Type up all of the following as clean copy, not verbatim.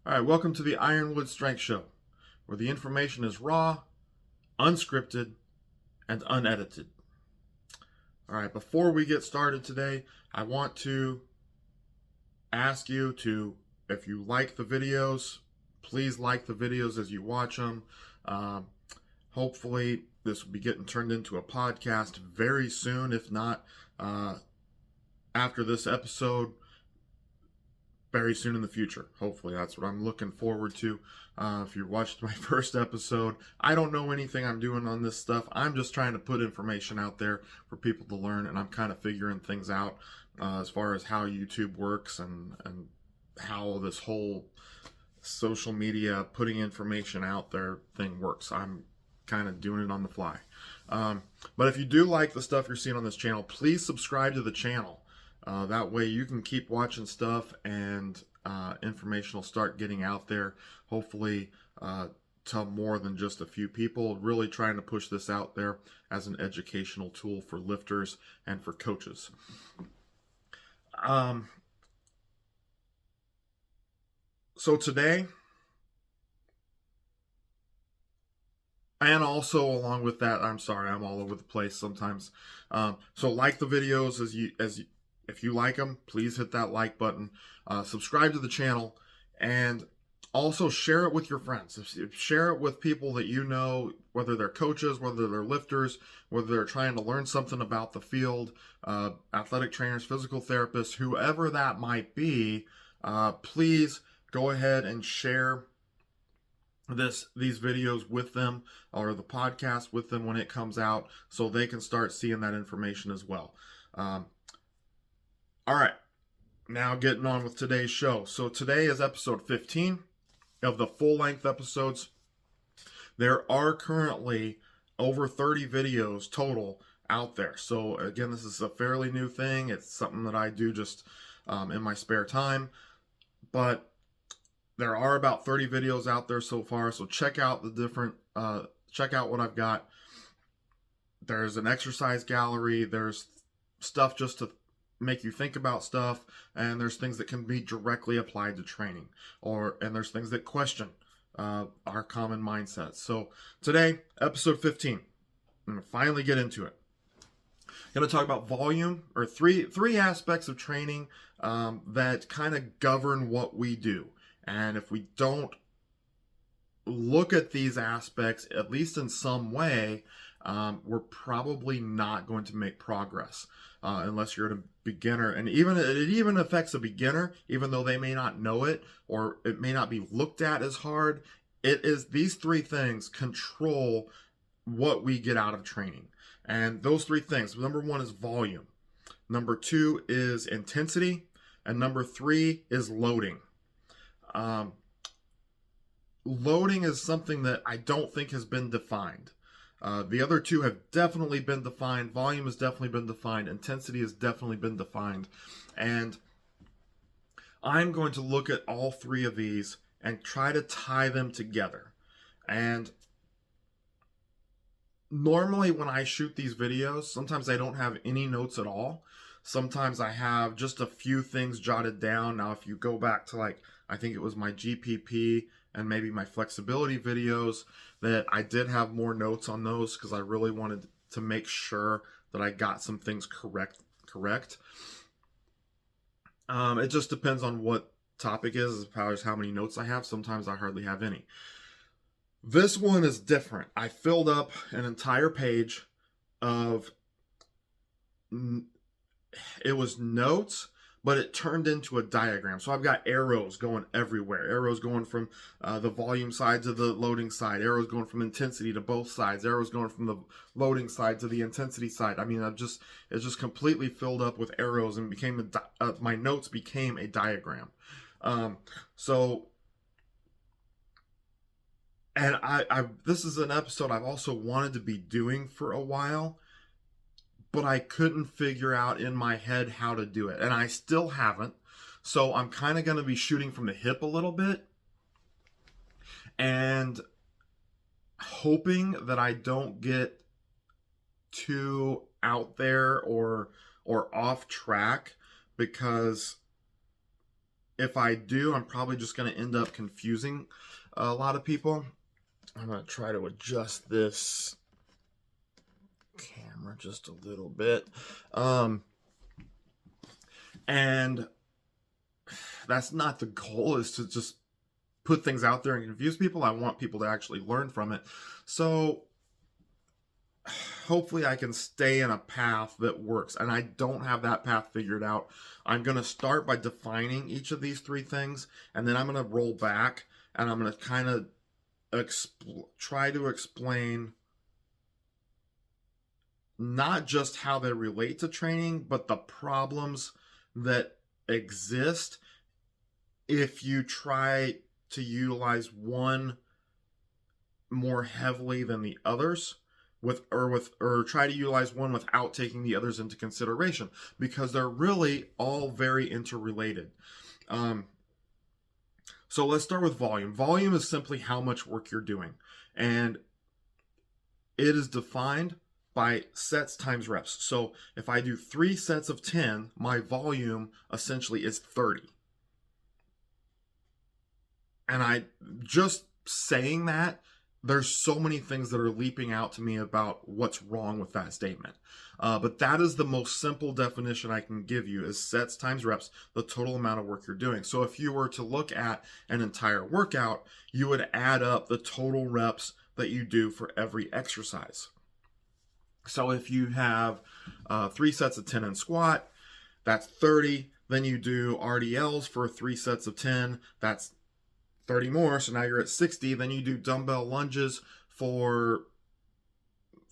All right, welcome to the Ironwood Strength Show, where the information is raw, unscripted, and unedited. All right, before we get started today, I want to ask you to, if you like the videos, please like the videos as you watch them. Um, Hopefully, this will be getting turned into a podcast very soon, if not after this episode, very soon in the future. Hopefully, that's what I'm looking forward to. If you watched my first episode, I don't know anything I'm doing on this stuff. I'm just trying to put information out there for people to learn, and I'm kind of figuring things out as far as how YouTube works and how this whole social media putting information out there thing works. I'm kind of doing it on the fly. But if you do like the stuff you're seeing on this channel, please subscribe to the channel. That way you can keep watching stuff and information will start getting out there. Hopefully to more than just a few people. Really trying to push this out there as an educational tool for lifters and for coaches. So today, and also along with that, I'm sorry, I'm all over the place sometimes. So like the videos if you like them, please hit that like button. Subscribe to the channel, and also share it with your friends. Share it with people that you know, whether they're coaches, whether they're lifters, whether they're trying to learn something about the field, athletic trainers, physical therapists, whoever that might be. Please go ahead and share these videos with them, or the podcast with them when it comes out, so they can start seeing that information as well. All right, now getting on with today's show. So today is episode 15 of the full-length episodes. There are currently over 30 videos total out there. So again, this is a fairly new thing. It's something that I do just in my spare time. But there are about 30 videos out there so far. So check out the different, check out what I've got. There's an exercise gallery. There's stuff just to make you think about stuff, and there's things that can be directly applied to training, and there's things that question our common mindsets. So today, episode 15, I'm gonna finally get into it. I'm gonna talk about volume, or three aspects of training that kind of govern what we do. And if we don't look at these aspects, at least in some way, we're probably not going to make progress unless you're a beginner. And it even affects a beginner, even though they may not know it, or it may not be looked at as hard. These three things control what we get out of training. And those three things, number one is volume, number two is intensity, and number three is loading. Loading is something that I don't think has been defined. The other two have definitely been defined. Volume has definitely been defined. Intensity has definitely been defined. And I'm going to look at all three of these and try to tie them together. And normally when I shoot these videos, sometimes I don't have any notes at all. Sometimes I have just a few things jotted down. Now, if you go back to, like, I think it was my GPP and maybe my flexibility videos, that I did have more notes on those because I really wanted to make sure that I got some things correct. It just depends on what topic is, as far as how many notes I have. Sometimes I hardly have any. This one is different. I filled up an entire page of, it was notes, but it turned into a diagram. So I've got arrows going everywhere. Arrows going from the volume side to the loading side. Arrows going from intensity to both sides. Arrows going from the loading side to the intensity side. I mean, it's just completely filled up with arrows, and became my notes became a diagram. And this is an episode I've also wanted to be doing for a while, but I couldn't figure out in my head how to do it. And I still haven't. So I'm kind of going to be shooting from the hip a little bit, and hoping that I don't get too out there or off track, because if I do, I'm probably just going to end up confusing a lot of people. I'm going to try to adjust this camera just a little bit. And that's not the goal, is to just put things out there and confuse people. I want people to actually learn from it. So hopefully I can stay in a path that works, and I don't have that path figured out. I'm going to start by defining each of these three things, and then I'm going to roll back and I'm going to kind of try to explain not just how they relate to training, but the problems that exist if you try to utilize one more heavily than the others, or try to utilize one without taking the others into consideration, because they're really all very interrelated. So let's start with volume. Volume is simply how much work you're doing, and it is defined by sets times reps. So if I do 3 sets of 10, my volume essentially is 30. And I just saying that, there's so many things that are leaping out to me about what's wrong with that statement. But that is the most simple definition I can give you, is sets times reps, the total amount of work you're doing. So if you were to look at an entire workout, you would add up the total reps that you do for every exercise. So if you have 3 sets of 10 in squat, that's 30. Then you do RDLs for 3 sets of 10, that's 30 more, so now you're at 60. Then you do dumbbell lunges for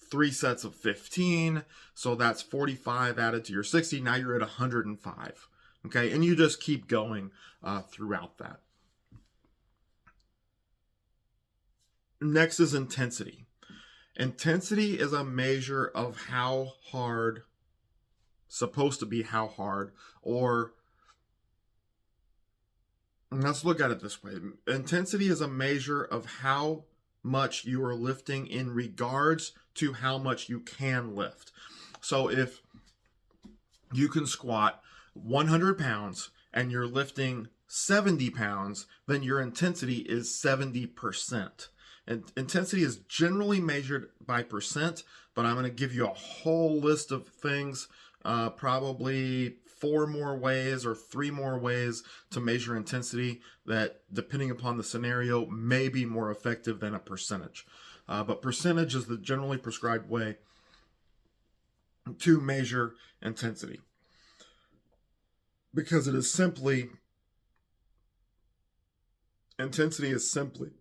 3 sets of 15, so that's 45 added to your 60. Now you're at 105. Okay, and you just keep going throughout that. Next is intensity. Intensity is a measure of how hard, supposed to be how hard, or let's look at it this way. Intensity is a measure of how much you are lifting in regards to how much you can lift. So if you can squat 100 pounds and you're lifting 70 pounds, then your intensity is 70%. And intensity is generally measured by percent, but I'm going to give you a whole list of things, probably 4 more ways or 3 more ways to measure intensity that, depending upon the scenario, may be more effective than a percentage. But percentage is the generally prescribed way to measure intensity, because it is simply, intensity is simply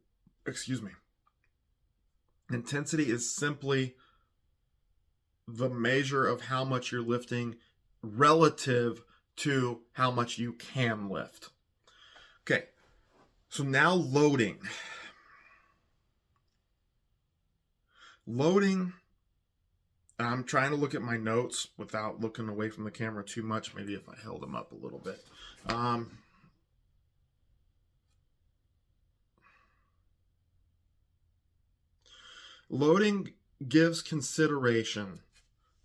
the measure of how much you're lifting relative to how much you can lift. Okay, so now loading. Loading, I'm trying to look at my notes without looking away from the camera too much. Maybe if I held them up a little bit. Loading gives consideration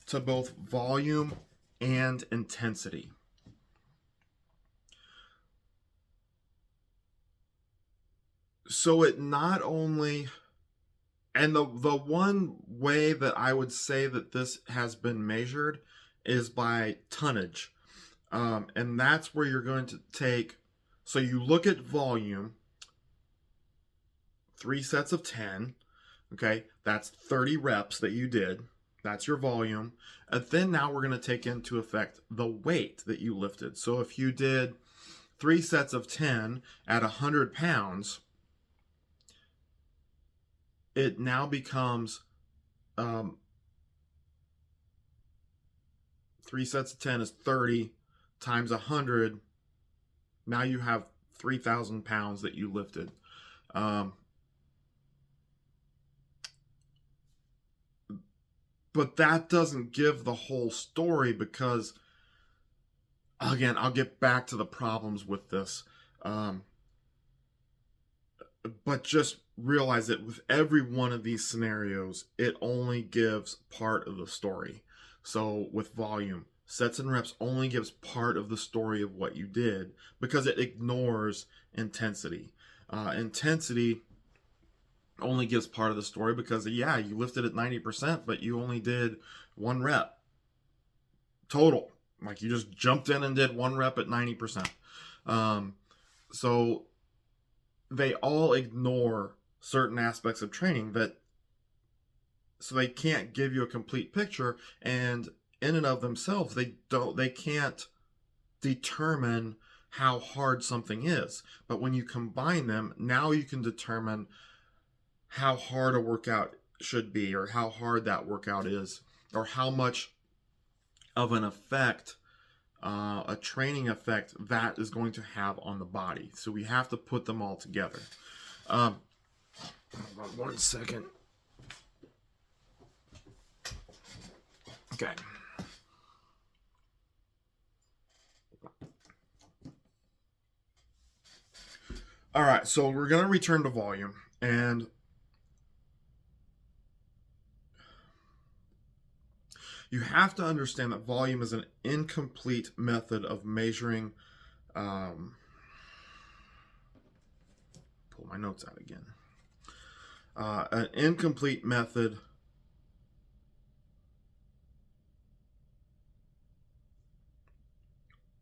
to both volume and intensity. So it not only, and the one way that I would say that this has been measured is by tonnage. And that's where you're going to take, so you look at volume, 3 sets of 10, okay, that's 30 reps that you did. That's your volume. And then now we're going to take into effect the weight that you lifted. So if you did 3 sets of 10 at 100 pounds, it now becomes 3 sets of 10 is 30 times 100. Now you have 3,000 pounds that you lifted. But that doesn't give the whole story, because, again, I'll get back to the problems with this. But just realize that with every one of these scenarios, it only gives part of the story. So with volume, Sets and reps only gives part of the story of what you did because it ignores intensity. Intensity only gives part of the story because, yeah, you lifted at 90%, but you only did 1 rep total. Like, you just jumped in and did 1 rep at 90%. So they all ignore certain aspects of training so they can't give you a complete picture, and in and of themselves they can't determine how hard something is. But when you combine them, now you can determine how hard a workout should be, or how hard that workout is, or how much of an effect, a training effect, that is going to have on the body. So we have to put them all together. 1 second. Okay. All right, so we're going to return to volume, and you have to understand that volume is an incomplete method of measuring. Pull my notes out again. An incomplete method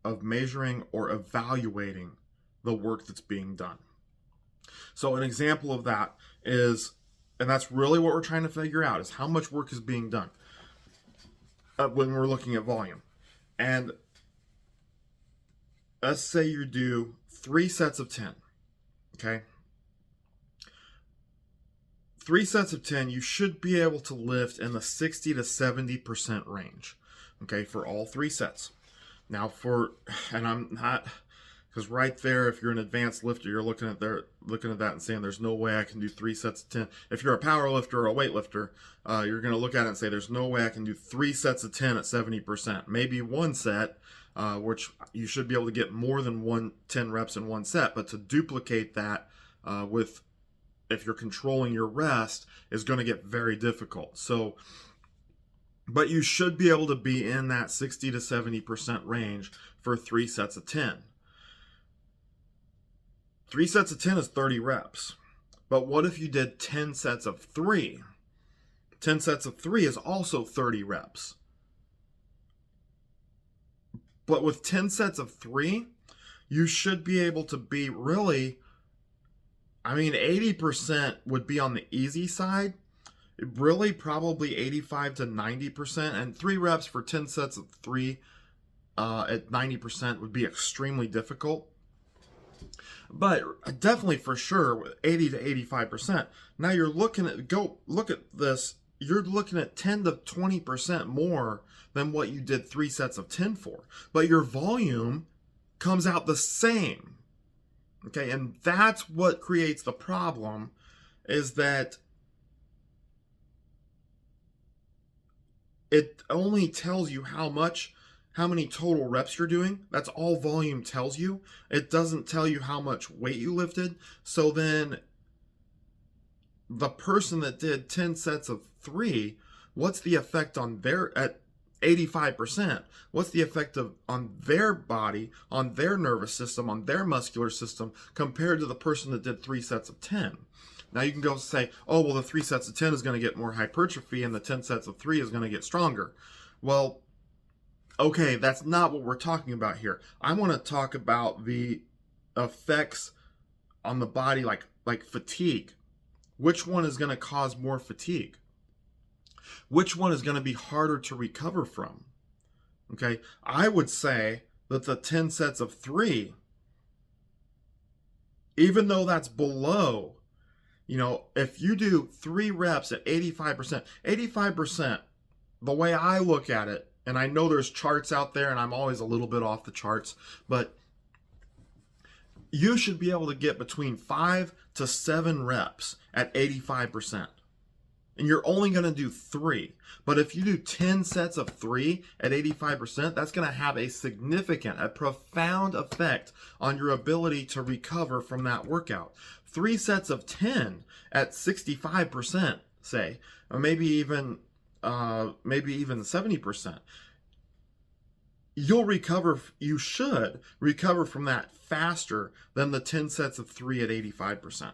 of measuring or evaluating the work that's being done. So an example of that is, and that's really what we're trying to figure out, is how much work is being done when we're looking at volume. And let's say you do 3 sets of 10, okay? 3 sets of 10, you should be able to lift in the 60 to 70% range, okay, for all 3 sets. Now and I'm not, because right there, if you're an advanced lifter, you're looking at that and saying, there's no way I can do 3 sets of 10. If you're a power lifter or a weight lifter, you're going to look at it and say, there's no way I can do 3 sets of 10 at 70%. Maybe 1 set, which you should be able to get more than 10 reps in 1 set, but to duplicate that if you're controlling your rest, is going to get very difficult. So, but you should be able to be in that 60 to 70% range for 3 sets of 10. 3 sets of 10 is 30 reps. But what if you did 10 sets of 3? 10 sets of 3 is also 30 reps. But with 10 sets of 3, you should be able to be really, 80% would be on the easy side. Really, probably 85 to 90%. And 3 reps for 10 sets of 3 at 90% would be extremely difficult. But definitely, for sure, 80 to 85%. Now you're look at this, you're looking at 10 to 20% more than what you did 3 sets of 10 for. But your volume comes out the same. Okay, and that's what creates the problem, is that it only tells you how many total reps you're doing. That's all volume tells you. It doesn't tell you how much weight you lifted. So then the person that did 10 sets of 3, what's the effect on at 85%? What's the effect on their body, on their nervous system, on their muscular system, compared to the person that did 3 sets of 10? Now you can go say, oh, well, the 3 sets of 10 is going to get more hypertrophy and the 10 sets of 3 is going to get stronger. Well, okay, that's not what we're talking about here. I want to talk about the effects on the body, like fatigue. Which one is going to cause more fatigue? Which one is going to be harder to recover from? Okay, I would say that the 10 sets of 3, even though that's below, if you do 3 reps at 85%, the way I look at it, and I know there's charts out there and I'm always a little bit off the charts, but you should be able to get between 5 to 7 reps at 85%. And you're only going to do 3. But if you do 10 sets of 3 at 85%, that's going to have a profound effect on your ability to recover from that workout. 3 sets of 10 at 65%, say, or maybe even 70%. you should recover from that faster than the 10 sets of 3 at 85%.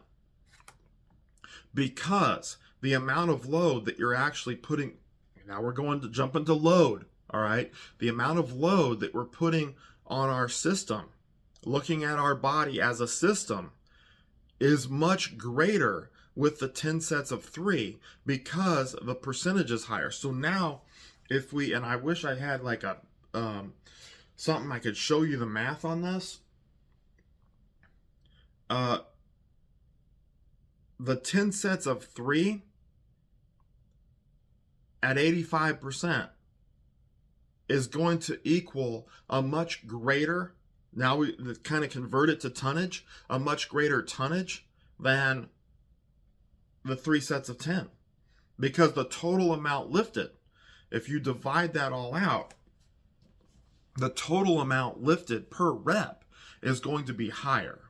Because the amount of load that you're actually putting, now we're going to jump into load, all right? The amount of load that we're putting on our system, looking at our body as a system, is much greater with the 10 sets of 3 because the percentage is higher. So now if we, and I wish I had like a something I could show you the math on this. The 10 sets of 3 at 85% is going to equal a much greater, now we kind of convert it to tonnage, a much greater tonnage than the 3 sets of 10. Because the total amount lifted, if you divide that all out, the total amount lifted per rep is going to be higher.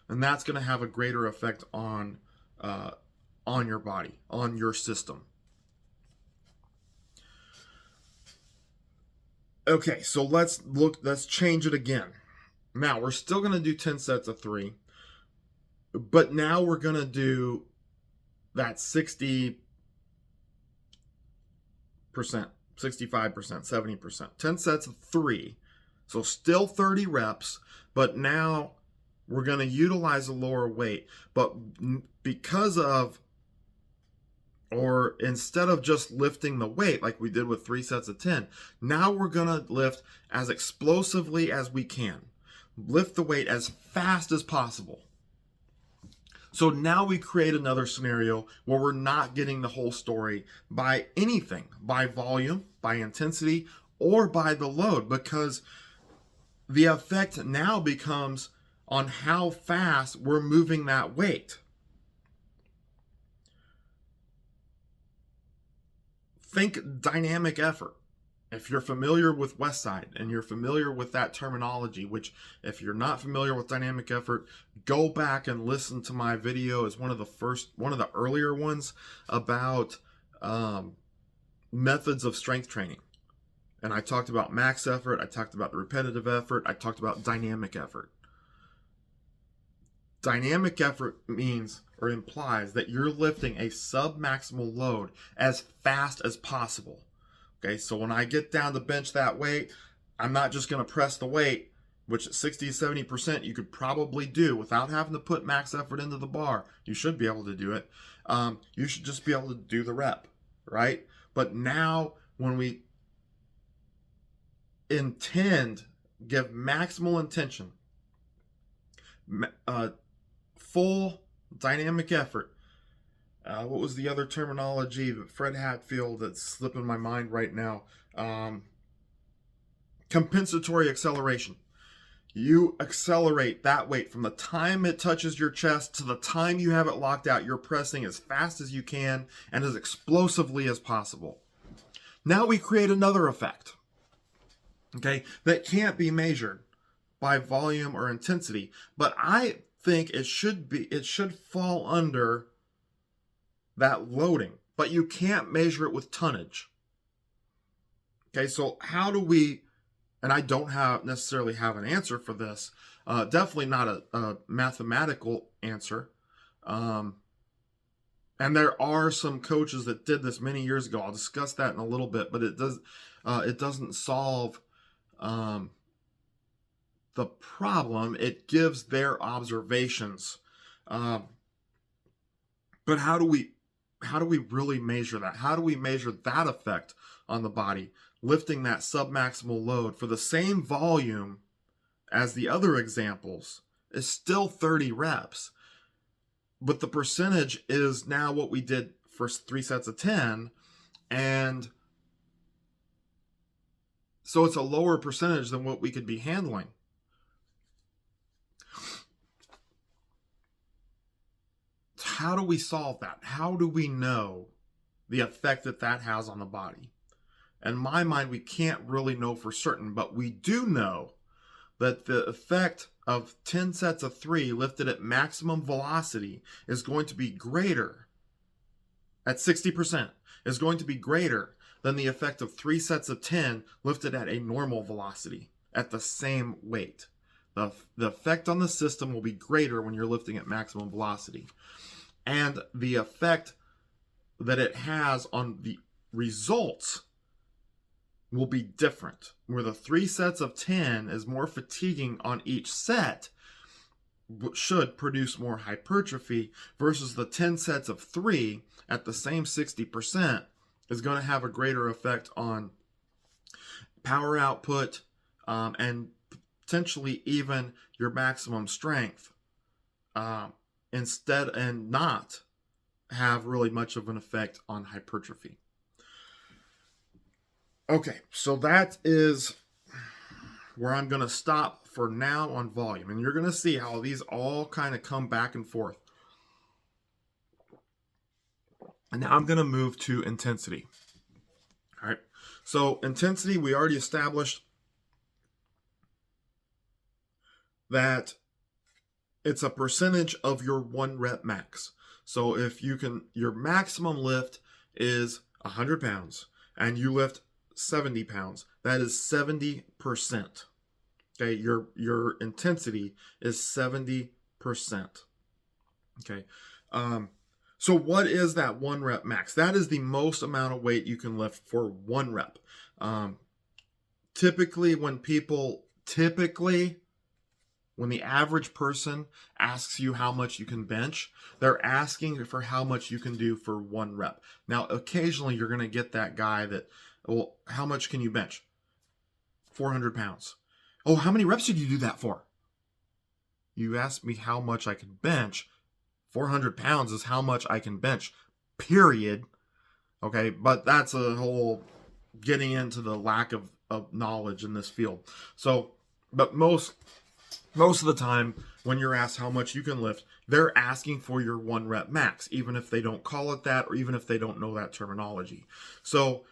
And that's going to have a greater effect on your body, on your system. Okay, so let's change it again. Now, we're still going to do 10 sets of 3, but now we're going to do that 60%, 65%, 70%. 10 sets of 3, so still 30 reps, but now we're going to utilize a lower weight. But because of, or instead of just lifting the weight like we did with 3 sets of 10, now we're going to lift as explosively as we can. Lift the weight as fast as possible. So now we create another scenario where we're not getting the whole story by anything, by volume, by intensity, or by the load, because the effect now becomes on how fast we're moving that weight. Think dynamic effort. If you're familiar with Westside and you're familiar with that terminology, which if you're not familiar with dynamic effort, go back and listen to my video. It's one of the earlier ones about methods of strength training. And I talked about max effort, I talked about the repetitive effort, I talked about dynamic effort. Dynamic effort means or implies that you're lifting a sub-maximal load as fast as possible. Okay, so when I get down to bench that weight, I'm not just going to press the weight, which at 60 to 70% you could probably do without having to put max effort into the bar. You should be able to do it. You should just be able to do the rep, right? But now when we give maximal intention, full dynamic effort. What was the other terminology that Fred Hatfield that's slipping my mind right now? Compensatory acceleration. You accelerate that weight from the time it touches your chest to the time you have it locked out. You're pressing as fast as you can and as explosively as possible. Now we create another effect, okay, that can't be measured by volume or intensity, but I think it should fall under that loading, but you can't measure it with tonnage. Okay, so how do we, and I don't necessarily have an answer for this, definitely not a mathematical answer. And there are some coaches that did this many years ago. I'll discuss that in a little bit, but it doesn't solve the problem. It gives their observations. But how do we really measure that? How do we measure that effect on the body? Lifting that submaximal load for the same volume as the other examples is still 30 reps. But the percentage is now what we did for 3 sets of 10. And so it's a lower percentage than what we could be handling. How do we solve that? How do we know the effect that has on the body? In my mind, we can't really know for certain, but we do know that the effect of 10 sets of 3 lifted at maximum velocity is going to be greater at 60%, is going to be greater than the effect of 3 sets of 10 lifted at a normal velocity at the same weight. The effect on the system will be greater when you're lifting at maximum velocity. And the effect that it has on the results will be different. Where the 3 sets of 10 is more fatiguing on each set, should produce more hypertrophy, versus the 10 sets of 3 at the same 60% is going to have a greater effect on power output, and potentially even your maximum strength, instead, and not have really much of an effect on hypertrophy. Okay, so that is where I'm going to stop for now on volume. And you're going to see how these all kind of come back and forth. And now I'm going to move to intensity. All right, so intensity, we already established that it's a percentage of your 1 rep max. So if you can, your maximum lift is 100 pounds and you lift 70 pounds, that is 70%. Okay, your intensity is 70%. Okay, so what is that 1 rep max? That is the most amount of weight you can lift for 1 rep. Typically, when the average person asks you how much you can bench, they're asking for how much you can do for 1 rep. Now, occasionally you're going to get that guy that, well, how much can you bench? 400 pounds. Oh, how many reps did you do that for? You asked me how much I can bench. 400 pounds is how much I can bench, period. Okay, but that's a whole getting into the lack of knowledge in this field. So, but most of the time when you're asked how much you can lift, they're asking for your 1 rep max, even if they don't call it that, or even if they don't know that terminology. So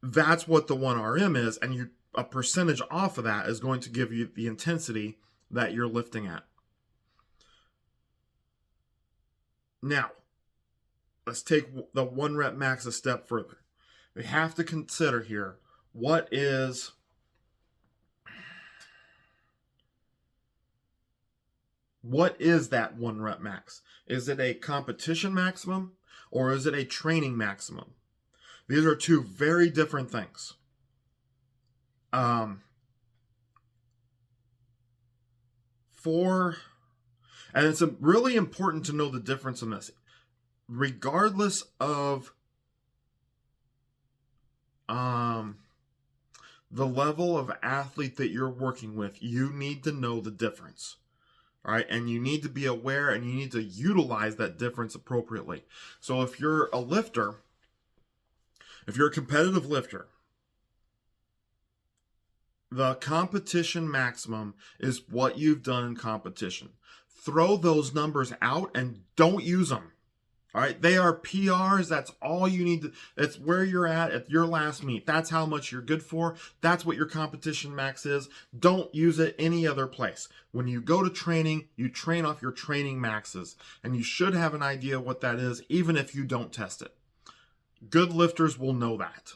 that's what the 1RM is, and a percentage off of that is going to give you the intensity that you're lifting at. Now, let's take the 1 rep max a step further. We have to consider here, what is that 1 rep max? Is it a competition maximum or is it a training maximum? These are 2 very different things. And it's really important to know the difference in this. Regardless of the level of athlete that you're working with, you need to know the difference. All right, and you need to be aware and you need to utilize that difference appropriately. So if you're a lifter, if you're a competitive lifter, the competition maximum is what you've done in competition. Throw those numbers out and don't use them. All right, they are PRs. That's all you need to, that's where you're at your last meet. That's how much you're good for. That's what your competition max is. Don't use it any other place. When you go to training, you train off your training maxes, and you should have an idea what that is, even if you don't test it. Good lifters will know that.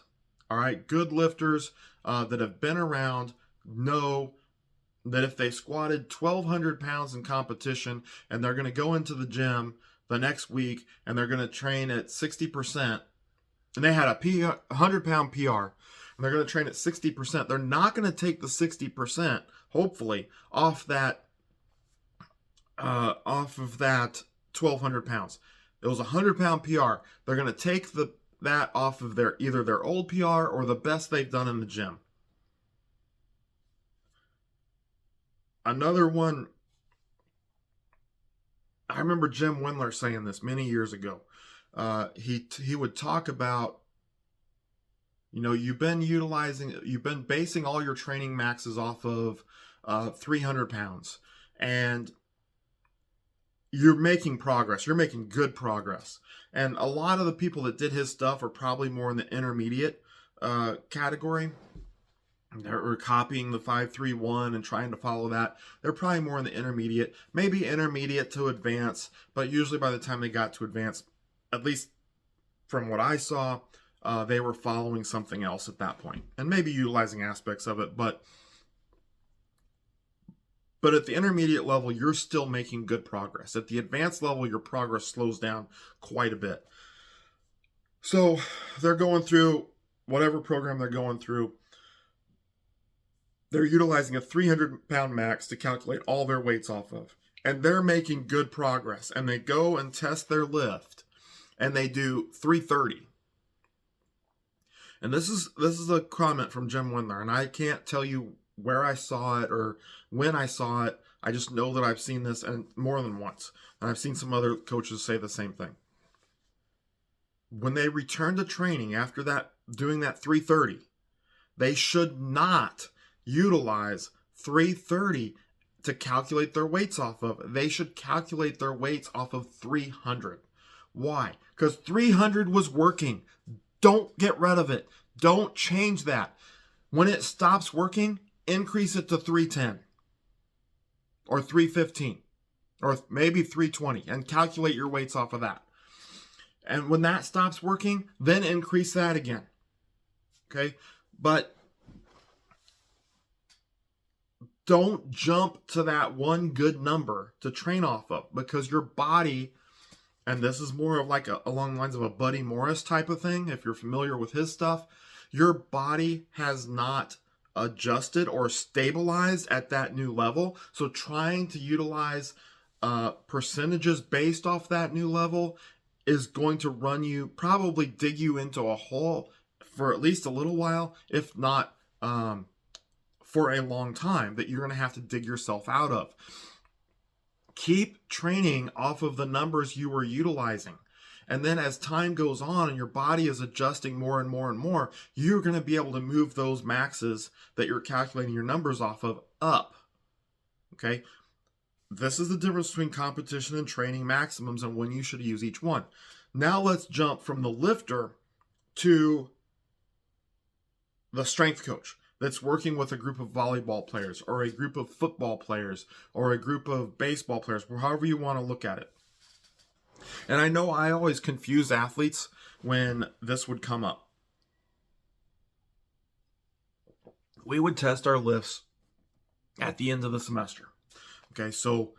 All right, good lifters that have been around know that if they squatted 1,200 pounds in competition and they're going to go into the gym the next week and they're going to train at 60%, and they had a 100-pound PR, and they're going to train at 60%, they're not going to take the 60%, hopefully, off of that 1,200 pounds. It was a 100-pound PR. They're going to take that off of either their old PR or the best they've done in the gym. Another one, I remember Jim Wendler saying this many years ago. He would talk about, you've been basing all your training maxes off of 300 pounds, and you're making progress. You're making good progress. And a lot of the people that did his stuff are probably more in the intermediate category. They're copying the 5-3-1 and trying to follow that. They're probably more in the intermediate, maybe intermediate to advanced, but usually by the time they got to advanced, at least from what I saw, they were following something else at that point, and maybe utilizing aspects of it, but at the intermediate level, you're still making good progress. At the advanced level, your progress slows down quite a bit. So they're going through whatever program they're going through. They're utilizing a 300-pound max to calculate all their weights off of. And they're making good progress. And they go and test their lift. And they do 330. And this is a comment from Jim Windler. And I can't tell you where I saw it or when I saw it. I just know that I've seen this and more than once. And I've seen some other coaches say the same thing. When they return to training after that, doing that 330, they should not utilize 330 to calculate their weights off of. They should calculate their weights off of 300. Why? Because 300 was working. Don't get rid of it. Don't change that. When it stops working, increase it to 310 or 315 or maybe 320 and calculate your weights off of that. And when that stops working, then increase that again. Okay? But don't jump to that one good number to train off of, because your body, and this is more of like along the lines of a Buddy Morris type of thing, if you're familiar with his stuff, your body has not adjusted or stabilized at that new level. So trying to utilize percentages based off that new level is going to probably dig you into a hole for at least a little while, if not for a long time, that you're going to have to dig yourself out of. Keep training off of the numbers you were utilizing. And then as time goes on and your body is adjusting more and more and more, you're going to be able to move those maxes that you're calculating your numbers off of up. Okay? This is the difference between competition and training maximums and when you should use each one. Now let's jump from the lifter to the strength coach that's working with a group of volleyball players or a group of football players or a group of baseball players, however you want to look at it. And I know I always confuse athletes when this would come up. We would test our lifts at the end of the semester. Okay, so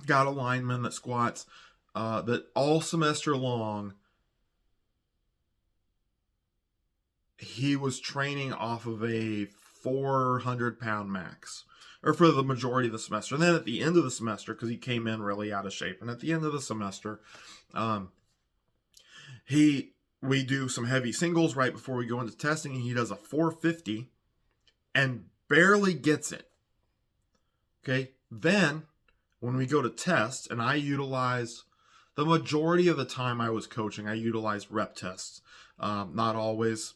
got a lineman that squats that all semester long he was training off of a 400-pound max, or for the majority of the semester. And then at the end of the semester, because he came in really out of shape, and at the end of the semester, we do some heavy singles right before we go into testing, and he does a 450 and barely gets it. Okay, then when we go to test, and I utilize, the majority of the time I was coaching, I utilized rep tests. Not always.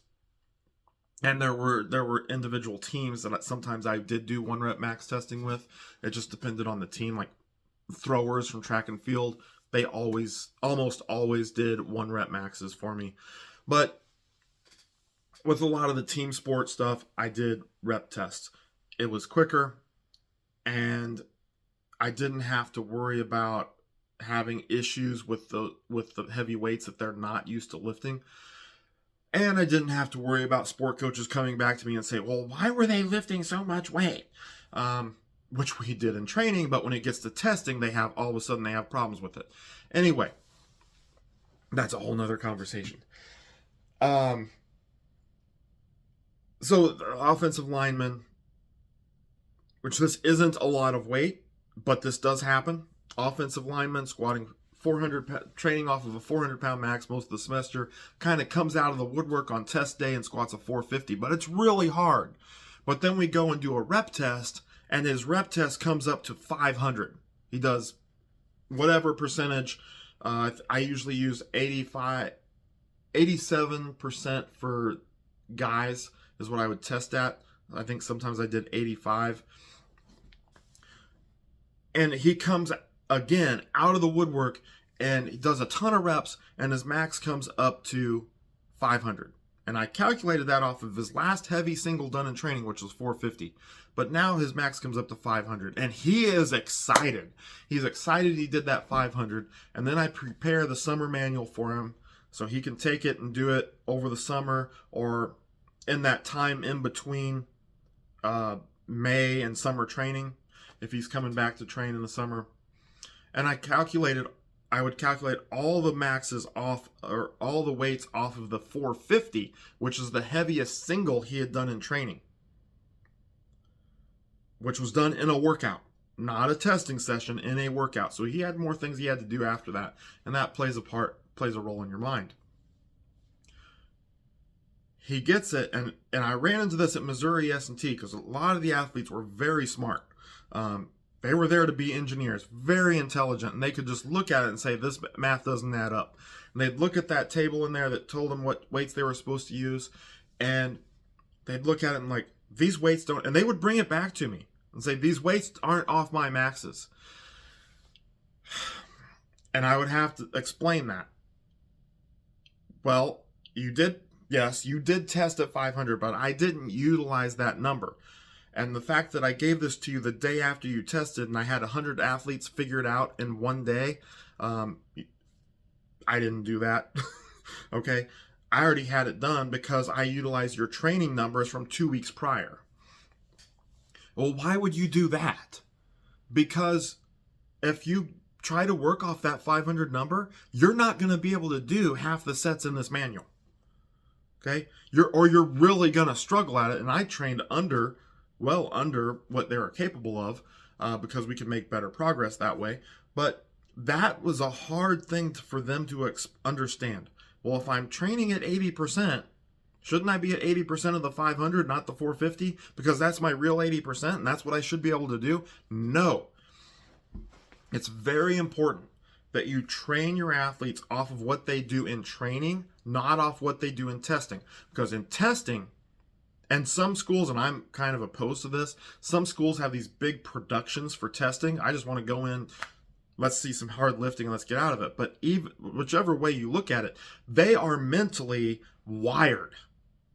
And there were individual teams that sometimes I did do 1 rep max testing with. It just depended on the team. Like throwers from track and field, they almost always did 1 rep maxes for me. But with a lot of the team sport stuff, I did rep tests. It was quicker, and I didn't have to worry about having issues with the heavy weights that they're not used to lifting. And I didn't have to worry about sport coaches coming back to me and say, well, why were they lifting so much weight? Which we did in training, but when it gets to testing, all of a sudden they have problems with it. Anyway, that's a whole nother conversation. So the offensive lineman, which this isn't a lot of weight, but this does happen. Offensive lineman squatting 400, training off of a 400-pound max most of the semester, kind of comes out of the woodwork on test day and squats a 450, but it's really hard. But then we go and do a rep test, and his rep test comes up to 500. He does whatever percentage. I usually use 87% for guys is what I would test at. I think sometimes I did 85. And he comes again out of the woodwork, and he does a ton of reps, and his max comes up to 500. And I calculated that off of his last heavy single done in training, which was 450. But now his max comes up to 500, and he is excited. He's excited he did that 500. And then I prepare the summer manual for him So he can take it and do it over the summer or in that time in between May and summer training, if he's coming back to train in the summer. And I would calculate all the maxes off, or all the weights off of the 450, which is the heaviest single he had done in training, which was done in a workout, not a testing session, in a workout. So he had more things he had to do after that, and that plays a role in your mind. He gets it, and I ran into this at Missouri S&T because a lot of the athletes were very smart. They were there to be engineers, very intelligent, and they could just look at it and say, this math doesn't add up. And they'd look at that table in there that told them what weights they were supposed to use, and they'd look at it and like, these weights don't, and they would bring it back to me and say, these weights aren't off my maxes. And I would have to explain that. Well, you did test at 500, but I didn't utilize that number. And the fact that I gave this to you the day after you tested and I had 100 athletes figured out in one day, I didn't do that. Okay? I already had it done because I utilized your training numbers from 2 weeks prior. Well, why would you do that? Because if you try to work off that 500 number, you're not going to be able to do half the sets in this manual. Okay? You're really going to struggle at it. And I trained well under what they were capable of, because we could make better progress that way. But that was a hard thing for them to understand. Well, if I'm training at 80%, shouldn't I be at 80% of the 500, not the 450? Because that's my real 80% and that's what I should be able to do? No. It's very important that you train your athletes off of what they do in training, not off what they do in testing. Because in testing, and some schools, and I'm kind of opposed to this, some schools have these big productions for testing. I just want to go in, let's see some hard lifting, and let's get out of it. But even whichever way you look at it, they are mentally wired,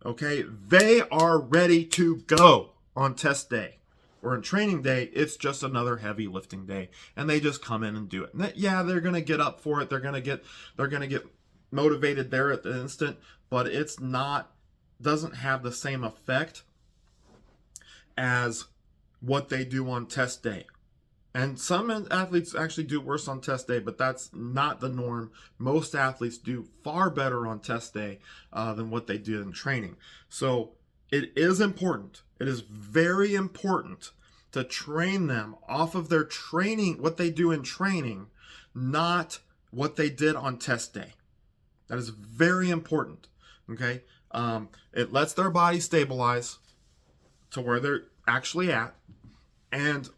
okay? They are ready to go on test day. Or in training day, it's just another heavy lifting day, and they just come in and do it. And yeah, they're going to get up for it. They're going to get motivated there at the instant, but it's not, doesn't have the same effect as what they do on test day. And some athletes actually do worse on test day, but that's not the norm. Most athletes do far better on test day than what they do in training. So it is important. It is very important to train them off of their training, what they do in training, not what they did on test day. That is very important. Okay? It lets their body stabilize to where they're actually at. And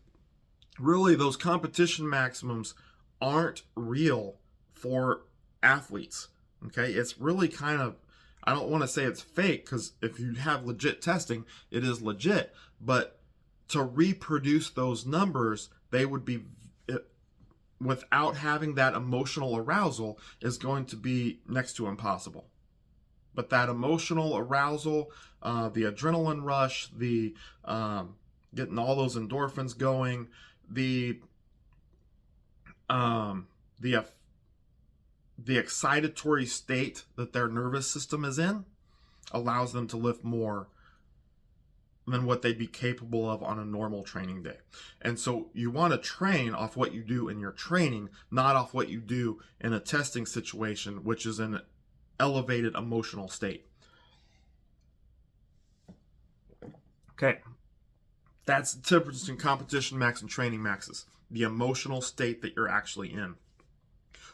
really, those competition maximums aren't real for athletes. Okay? It's really kind of, I don't want to say it's fake, because if you have legit testing, it is legit. But to reproduce those numbers, they would be, without having that emotional arousal, is going to be next to impossible. But that emotional arousal, the adrenaline rush, the getting all those endorphins going, the excitatory state that their nervous system is in allows them to lift more than what they'd be capable of on a normal training day. And so you want to train off what you do in your training, not off what you do in a testing situation, which is an elevated emotional state. Okay. That's the difference in competition max and training maxes. The emotional state that you're actually in.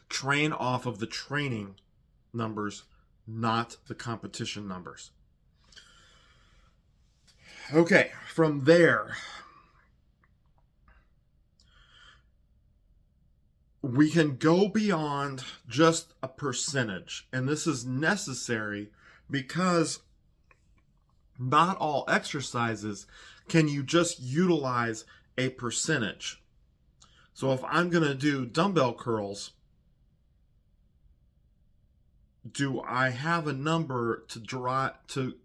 Train off of the training numbers, not the competition numbers. Okay, from there, we can go beyond just a percentage. And this is necessary because not all exercises can you just utilize a percentage. So if I'm going to do dumbbell curls, do I have a number to draw to,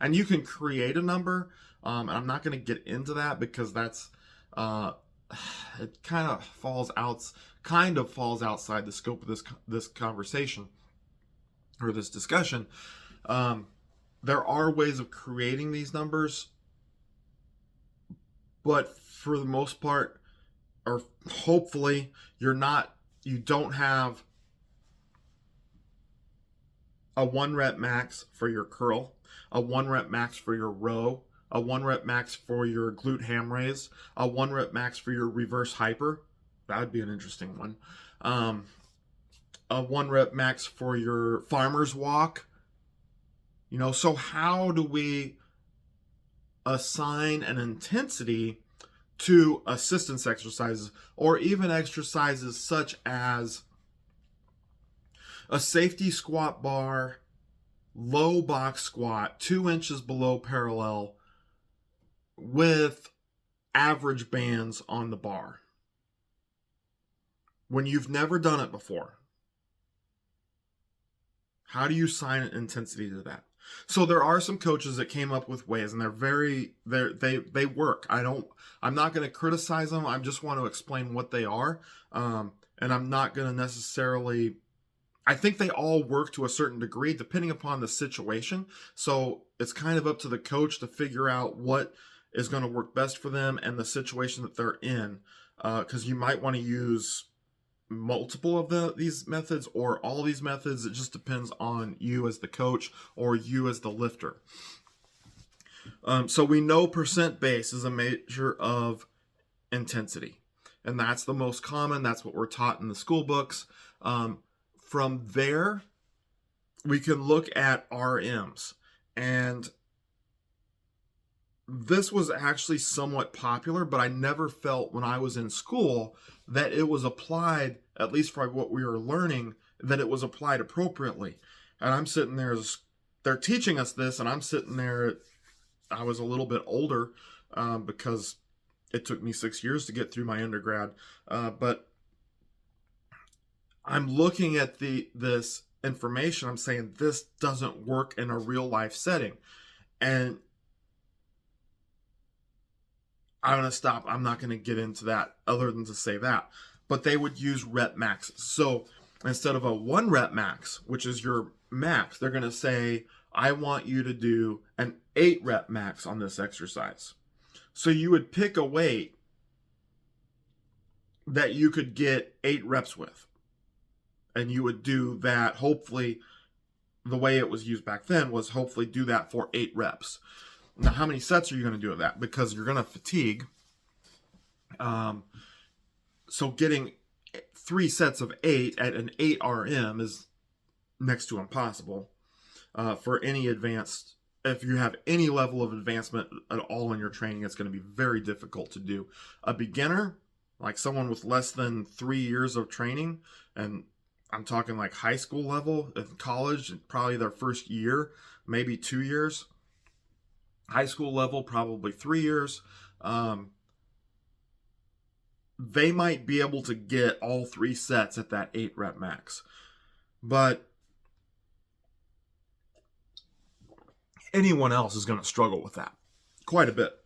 and you can create a number. I'm not going to get into that because that's it kind of falls outside the scope of this conversation. or this discussion, there are ways of creating these numbers, but for the most part, or hopefully, you don't have a 1 rep max for your curl, a 1 rep max for your row, a 1 rep max for your glute ham raise, a 1 rep max for your reverse hyper. That would be an interesting one. A 1 rep max for your farmer's walk. So how do we assign an intensity to assistance exercises, or even exercises such as a safety squat bar, low box squat, 2 inches below parallel, with average bands on the bar? When you've never done it before, how do you assign an intensity to that? So there are some coaches that came up with ways, and they work. I'm not going to criticize them. I just want to explain what they are, and I'm not going to necessarily. I think they all work to a certain degree, depending upon the situation. So it's kind of up to the coach to figure out what is going to work best for them and the situation that they're in, because you might want to use multiple of these methods or all these methods. It just depends on you as the coach or you as the lifter. So we know percent base is a measure of intensity, and that's the most common. That's what we're taught in the school books. From there, we can look at RMs, and this was actually somewhat popular, but I never felt when I was in school that it was applied, at least for what we were learning, that it was applied appropriately. And I'm sitting there, they're teaching us this, and I'm sitting there, I was a little bit older, because it took me 6 years to get through my undergrad, but I'm looking at this information, I'm saying this doesn't work in a real life setting. And I'm going to stop. I'm not going to get into that other than to say that. But they would use rep maxes. So instead of a 1 rep max, which is your max, they're going to say, I want you to do an 8 rep max on this exercise. So you would pick a weight that you could get 8 reps with. And you would do that, hopefully, the way it was used back then was hopefully do that for 8 reps. Now, how many sets are you going to do of that? Because you're going to fatigue. So getting 3 sets of 8 at an 8 RM is next to impossible for any advanced. If you have any level of advancement at all in your training, it's going to be very difficult to do. A beginner, like someone with less than 3 years of training, and I'm talking like high school level, in college, probably their first year, maybe 2 years. High school level, probably 3 years. They might be able to get all 3 sets at that 8 rep max. But anyone else is going to struggle with that quite a bit.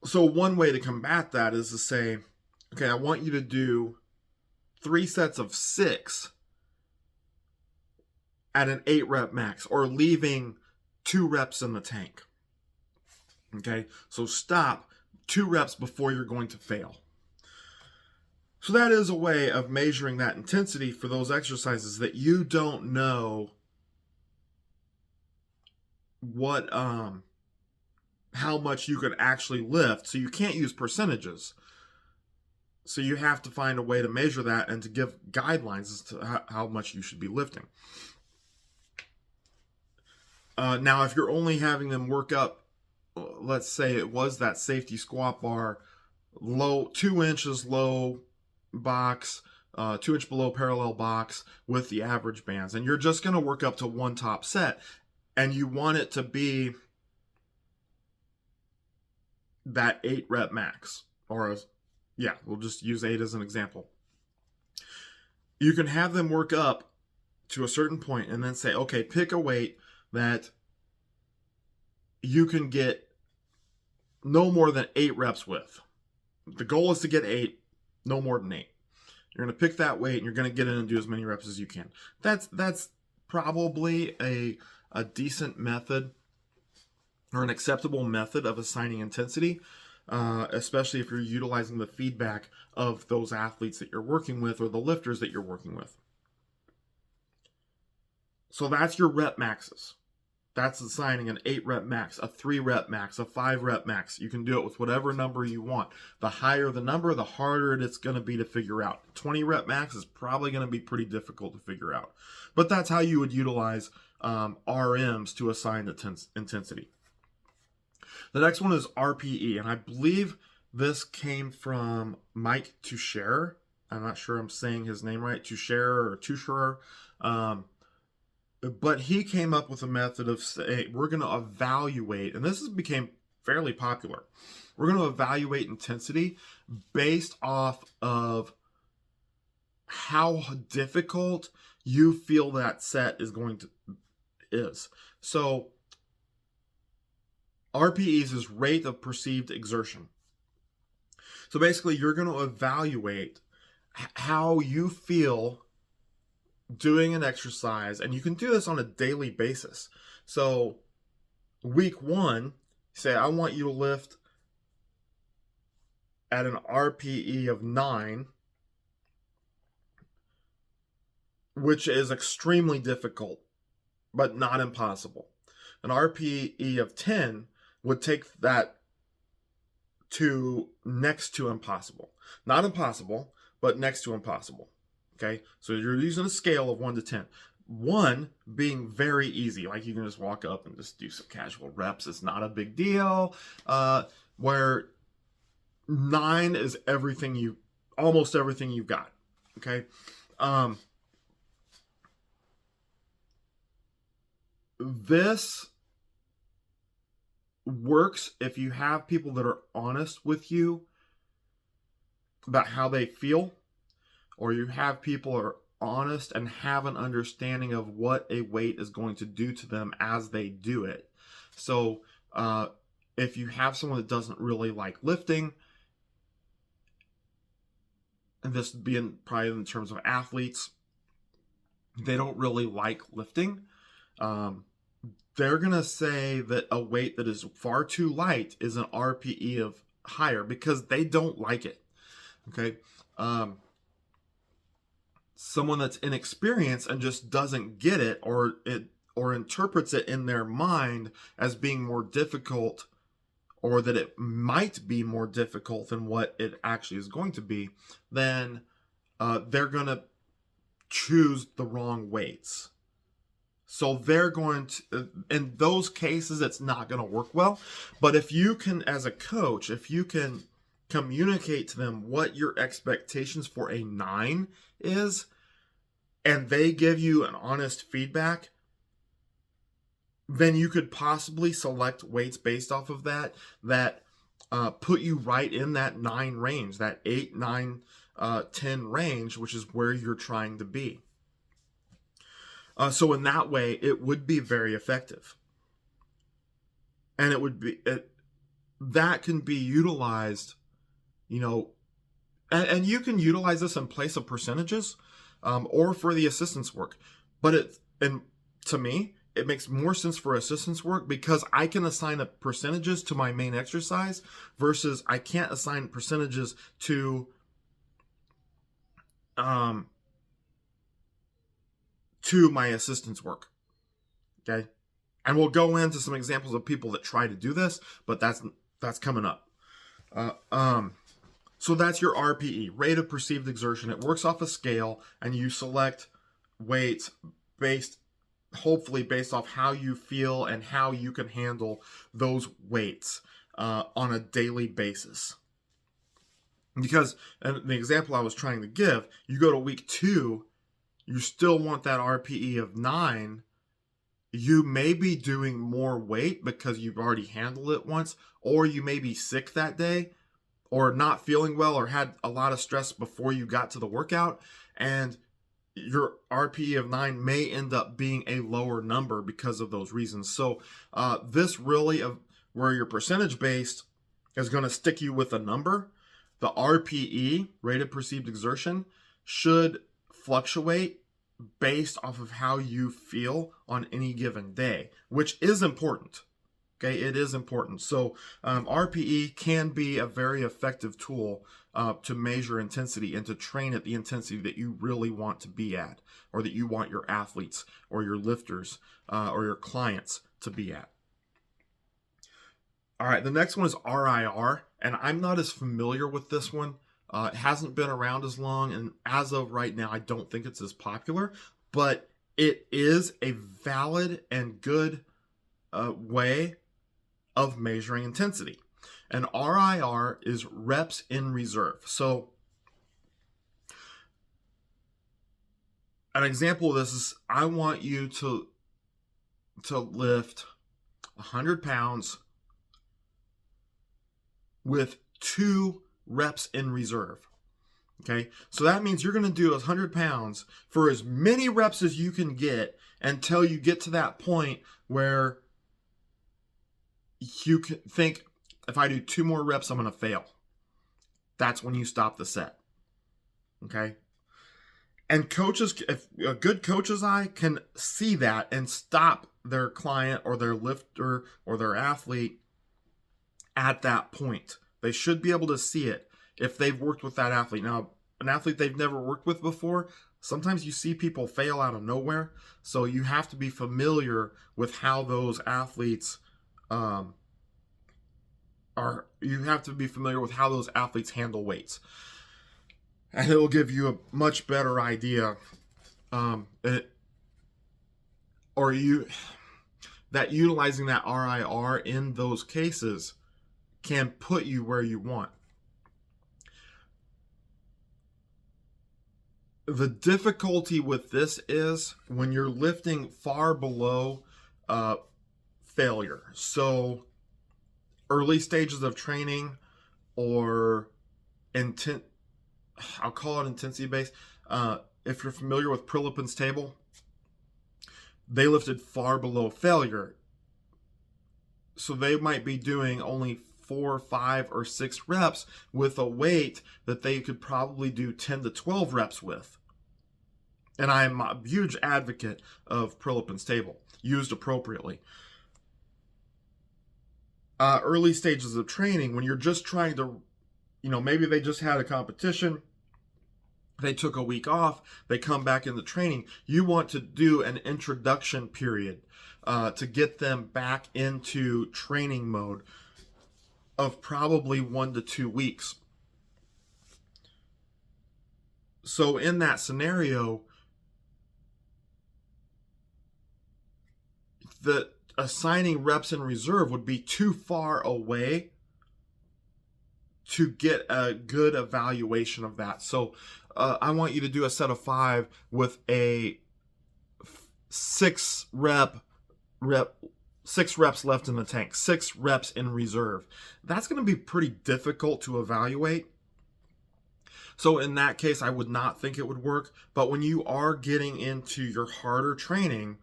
So one way to combat that is to say, okay, I want you to do 3 sets of 6 at an 8 rep max, or leaving 2 reps in the tank. Okay, so stop 2 reps before you're going to fail. So that is a way of measuring that intensity for those exercises that you don't know what how much you could actually lift. So you can't use percentages. So you have to find a way to measure that and to give guidelines as to how much you should be lifting. Now, if you're only having them work up, let's say it was that safety squat bar, 2 inches low box, 2 inch below parallel box with the average bands, and you're just going to work up to 1 top set, and you want it to be that 8 rep max, or we'll just use 8 as an example. You can have them work up to a certain point and then say, okay, pick a weight that you can get no more than 8 reps with. The goal is to get 8, no more than 8. You're going to pick that weight and you're going to get in and do as many reps as you can. That's probably a decent method or an acceptable method of assigning intensity, especially if you're utilizing the feedback of those athletes that you're working with or the lifters that you're working with. So that's your rep maxes. That's assigning an 8 rep max, a 3 rep max, a 5 rep max. You can do it with whatever number you want. The higher the number, the harder it's going to be to figure out. 20 rep max is probably going to be pretty difficult to figure out. But that's how you would utilize RMs to assign the intensity. The next one is RPE, and I believe this came from Mike Tuchscherer. I'm not sure I'm saying his name right, Tuchscherer. But he came up with a method of saying we're going to evaluate, and this became fairly popular. We're going to evaluate intensity based off of how difficult you feel that set is. So RPEs is rate of perceived exertion. So basically, you're going to evaluate how you feel doing an exercise, and you can do this on a daily basis. So week 1, say I want you to lift at an RPE of 9, which is extremely difficult, but not impossible. An RPE of 10 would take that to next to impossible. Not impossible, but next to impossible. Okay, so you're using a scale of 1 to 10. 1 being very easy, like you can just walk up and just do some casual reps. It's not a big deal. Where 9 is almost everything you've got. Okay, this works if you have people that are honest with you about how they feel, or you have people who are honest and have an understanding of what a weight is going to do to them as they do it. So if you have someone that doesn't really like lifting, and this being probably in terms of athletes, they don't really like lifting, they're going to say that a weight that is far too light is an RPE of higher because they don't like it. Okay. Someone that's inexperienced and just doesn't get it, or interprets it in their mind as being more difficult, or that it might be more difficult than what it actually is going to be, then they're going to choose the wrong weights. So they're going to, in those cases, it's not going to work well. But if you can, as a coach, if you can communicate to them what your expectations for a 9 is, and they give you an honest feedback, then you could possibly select weights based off of that put you right in that 9 range, that 8, 9, 10 range, which is where you're trying to be. So in that way, it would be very effective. And that can be utilized, and you can utilize this in place of percentages, or for the assistance work. But to me, it makes more sense for assistance work because I can assign percentages to my main exercise versus I can't assign percentages to my assistance work. Okay. And we'll go into some examples of people that try to do this, but that's coming up. So that's your RPE, rate of perceived exertion. It works off a scale, and you select weights hopefully based off how you feel and how you can handle those weights on a daily basis. Because, and the example I was trying to give, you go to week 2, you still want that RPE of 9. You may be doing more weight because you've already handled it once, or you may be sick that day, or not feeling well, or had a lot of stress before you got to the workout, and your RPE of 9 may end up being a lower number because of those reasons. So this really, where your percentage based is going to stick you with a number, the RPE, rate of perceived exertion, should fluctuate based off of how you feel on any given day, which is important. Okay, it is important. So RPE can be a very effective tool to measure intensity and to train at the intensity that you really want to be at, or that you want your athletes or your lifters or your clients to be at. All right, the next one is RIR, and I'm not as familiar with this one. It hasn't been around as long, and as of right now, I don't think it's as popular, but it is a valid and good way of measuring intensity. And RIR is reps in reserve. So an example of this is, I want you to lift 100 pounds with 2 reps in reserve. Okay, so that means you're going to do 100 pounds for as many reps as you can get until you get to that point where you can think, if I do 2 more reps, I'm going to fail. That's when you stop the set. Okay, and coaches, if a good coach's eye can see that and stop their client or their lifter or their athlete at that point. They should be able to see it if they've worked with that athlete. Now, an athlete they've never worked with before, sometimes you see people fail out of nowhere. So you have to be familiar with how those athletes you have to be familiar with how those athletes handle weights. And it'll give you a much better idea that utilizing that RIR in those cases can put you where you want. The difficulty with this is when you're lifting far below failure. So early stages of training, or I'll call it intensity based. If you're familiar with Prilipin's table, they lifted far below failure. So they might be doing only 4, 5, or 6 reps with a weight that they could probably do 10 to 12 reps with. And I'm a huge advocate of Prilipin's table, used appropriately. Early stages of training, when you're just trying to, maybe they just had a competition, they took a week off, they come back into training, you want to do an introduction period to get them back into training mode of probably 1 to 2 weeks. So in that scenario, the assigning reps in reserve would be too far away to get a good evaluation of that. So I want you to do a set of 5 with a 6 reps left in the tank, 6 reps in reserve. That's going to be pretty difficult to evaluate. So in that case, I would not think it would work. But when you are getting into your harder training,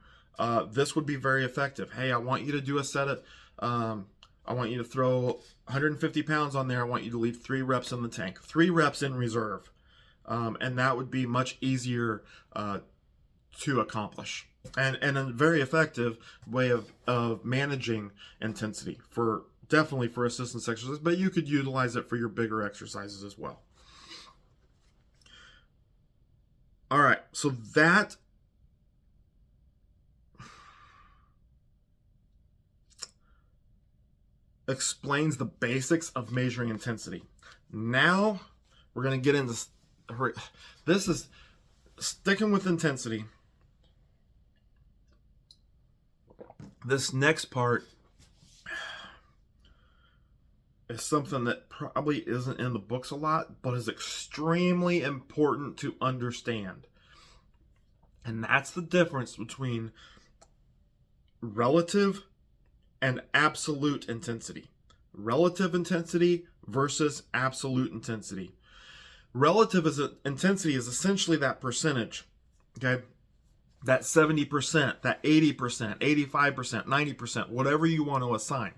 this would be very effective. Hey, I want you to do a set of, I want you to throw 150 pounds on there. I want you to leave 3 reps in the tank, 3 reps in reserve. And that would be much easier to accomplish. And a very effective way of managing intensity definitely for assistance exercises, but you could utilize it for your bigger exercises as well. All right, so that explains the basics of measuring intensity. Now we're going to get into this is sticking with intensity. This next part is something that probably isn't in the books a lot, but is extremely important to understand. And that's the difference between relative and absolute intensity. Relative intensity versus absolute intensity. Relative intensity is essentially that percentage, okay? That 70%, that 80%, 85%, 90%, whatever you want to assign.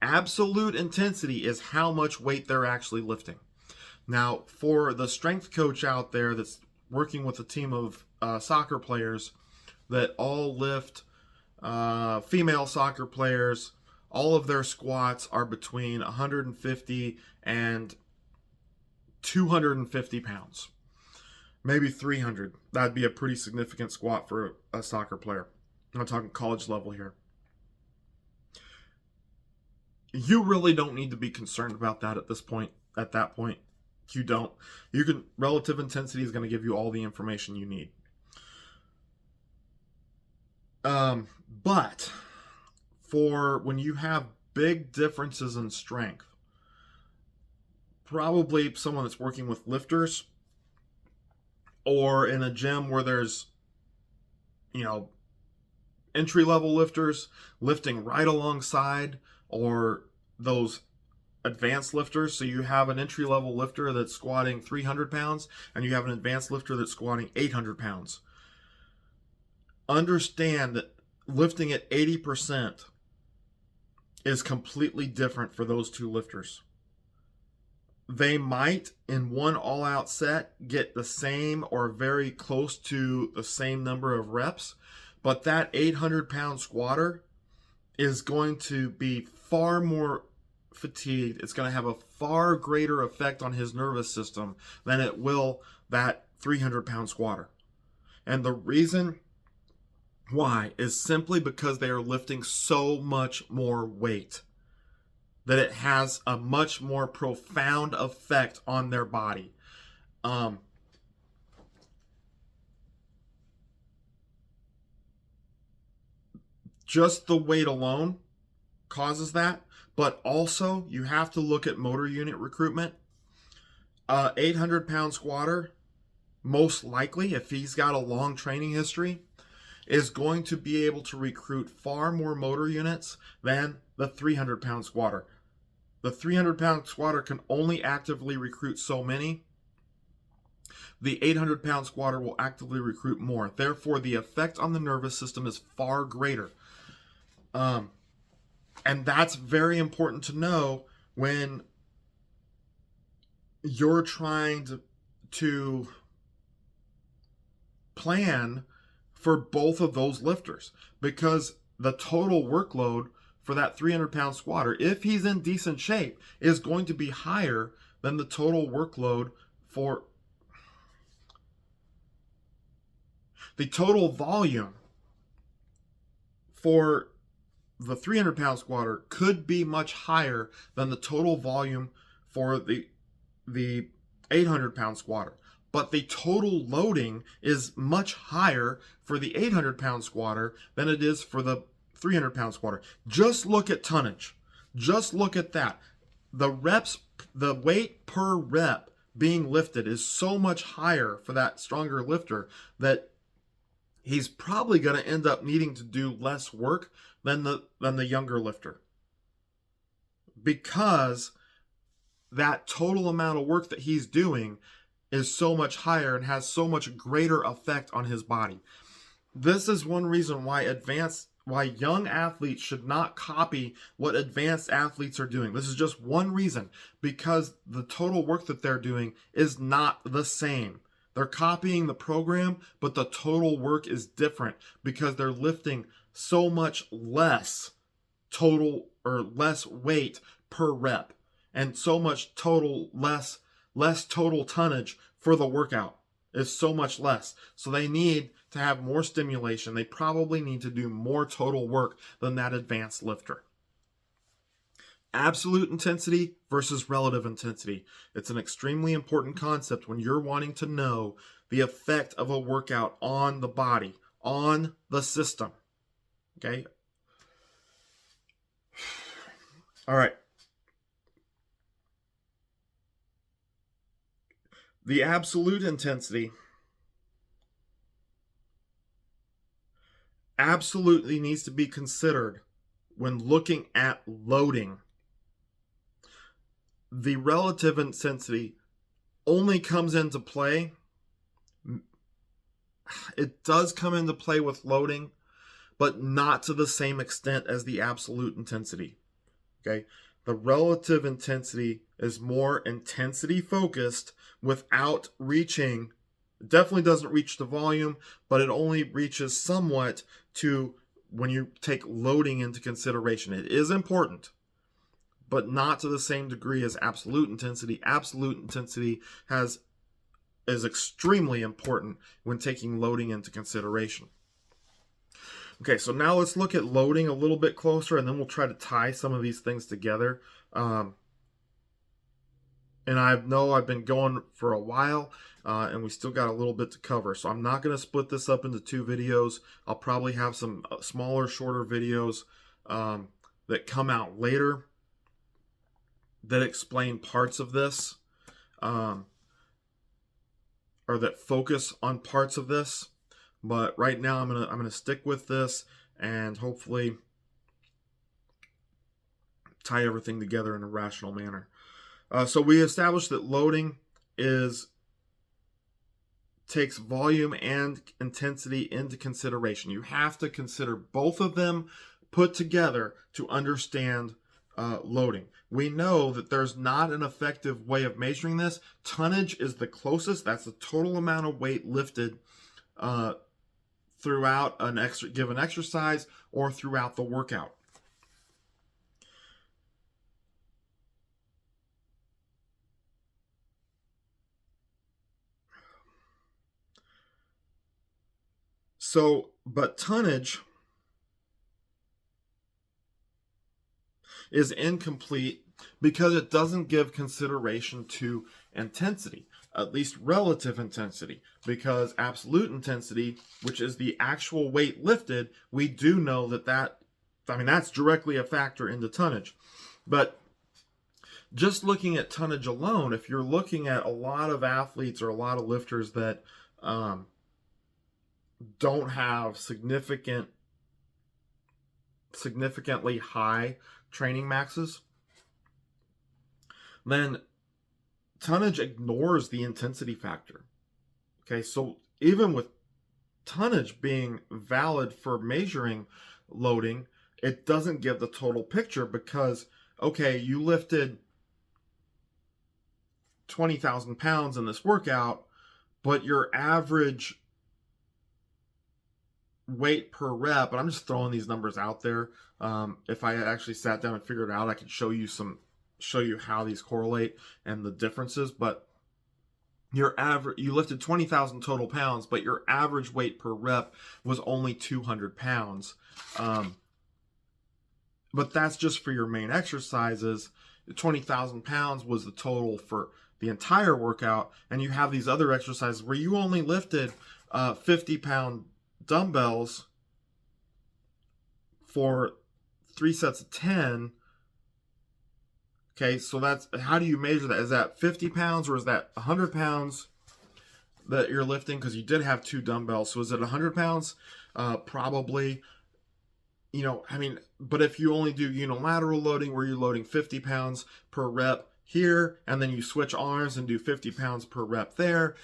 Absolute intensity is how much weight they're actually lifting. Now, for the strength coach out there that's working with a team of soccer players that all lift, female soccer players, all of their squats are between 150 and 250 pounds, maybe 300. That'd be a pretty significant squat for a soccer player. I'm talking college level here. You really don't need to be concerned about that at this point. At that point, you don't. Relative intensity is going to give you all the information you need. But for when you have big differences in strength, probably someone that's working with lifters or in a gym where there's, entry-level lifters lifting right alongside, or those advanced lifters. So you have an entry-level lifter that's squatting 300 pounds and you have an advanced lifter that's squatting 800 pounds. Understand that lifting at 80% is completely different for those two lifters. They might, in one all-out set, get the same or very close to the same number of reps, but that 800-pound squatter is going to be far more fatigued. It's going to have a far greater effect on his nervous system than it will that 300-pound squatter. And the reason why is simply because they are lifting so much more weight, that it has a much more profound effect on their body. Just the weight alone causes that, but also you have to look at motor unit recruitment. 800-pound squatter, most likely, if he's got a long training history, is going to be able to recruit far more motor units than the 300-pound squatter. The 300-pound squatter can only actively recruit so many. The 800-pound squatter will actively recruit more. Therefore, the effect on the nervous system is far greater. And that's very important to know when you're trying to plan for both of those lifters, because the total workload for that 300-pound squatter, if he's in decent shape, is going to be higher than the total workload for the total volume for the 300-pound squatter could be much higher than the total volume for the 800-pound squatter. But the total loading is much higher for the 800-pound squatter than it is for the 300-pound squatter. Just look at tonnage. Just look at that. The weight per rep being lifted is so much higher for that stronger lifter that he's probably going to end up needing to do less work than the younger lifter, because that total amount of work that he's doing is so much higher and has so much greater effect on his body. This is one reason why young athletes should not copy what advanced athletes are doing. This is just one reason, because the total work that they're doing is not the same. They're copying the program, but the total work is different because they're lifting so much less total, or less weight per rep, and so much less total tonnage for the workout is so much less. So they need to have more stimulation. They probably need to do more total work than that advanced lifter. Absolute intensity versus relative intensity. It's an extremely important concept when you're wanting to know the effect of a workout on the body, on the system. Okay? All right. The absolute intensity absolutely needs to be considered when looking at loading. The relative intensity only comes into play. It does come into play with loading, but not to the same extent as the absolute intensity. Okay? The relative intensity is more intensity focused without reaching It definitely doesn't reach the volume, but it only reaches somewhat to when you take loading into consideration. It is important, but not to the same degree as absolute intensity. Absolute intensity is extremely important when taking loading into consideration. Okay, so now let's look at loading a little bit closer, and then we'll try to tie some of these things together. And I know I've been going for a while, and we still got a little bit to cover. So I'm not going to split this up into 2 videos. I'll probably have some smaller, shorter videos that come out later that explain parts of this, or that focus on parts of this. But right now I'm gonna stick with this and hopefully tie everything together in a rational manner. So we established that loading takes volume and intensity into consideration. You have to consider both of them put together to understand loading. We know that there's not an effective way of measuring this. Tonnage is the closest. That's the total amount of weight lifted throughout an given exercise or throughout the workout. So, but tonnage is incomplete because it doesn't give consideration to intensity, at least relative intensity, because absolute intensity, which is the actual weight lifted, we do know that's directly a factor into tonnage. But just looking at tonnage alone, if you're looking at a lot of athletes or a lot of lifters that don't have significantly high training maxes, then tonnage ignores the intensity factor. Okay, so even with tonnage being valid for measuring loading, it doesn't give the total picture because, okay, you lifted 20,000 pounds in this workout, but your average weight per rep, and I'm just throwing these numbers out there. If I had actually sat down and figured it out, I could show you how these correlate and the differences. But you lifted 20,000 total pounds, but your average weight per rep was only 200 pounds. But that's just for your main exercises. 20,000 pounds was the total for the entire workout, and you have these other exercises where you only lifted 50-pound dumbbells for 3 sets of 10. Okay, so that's, how do you measure that? Is that 50 pounds or is that 100 pounds that you're lifting? Because you did have 2 dumbbells. So is it 100 pounds? Probably. But if you only do unilateral loading where you're loading 50 pounds per rep here, and then you switch arms and do 50 pounds per rep there,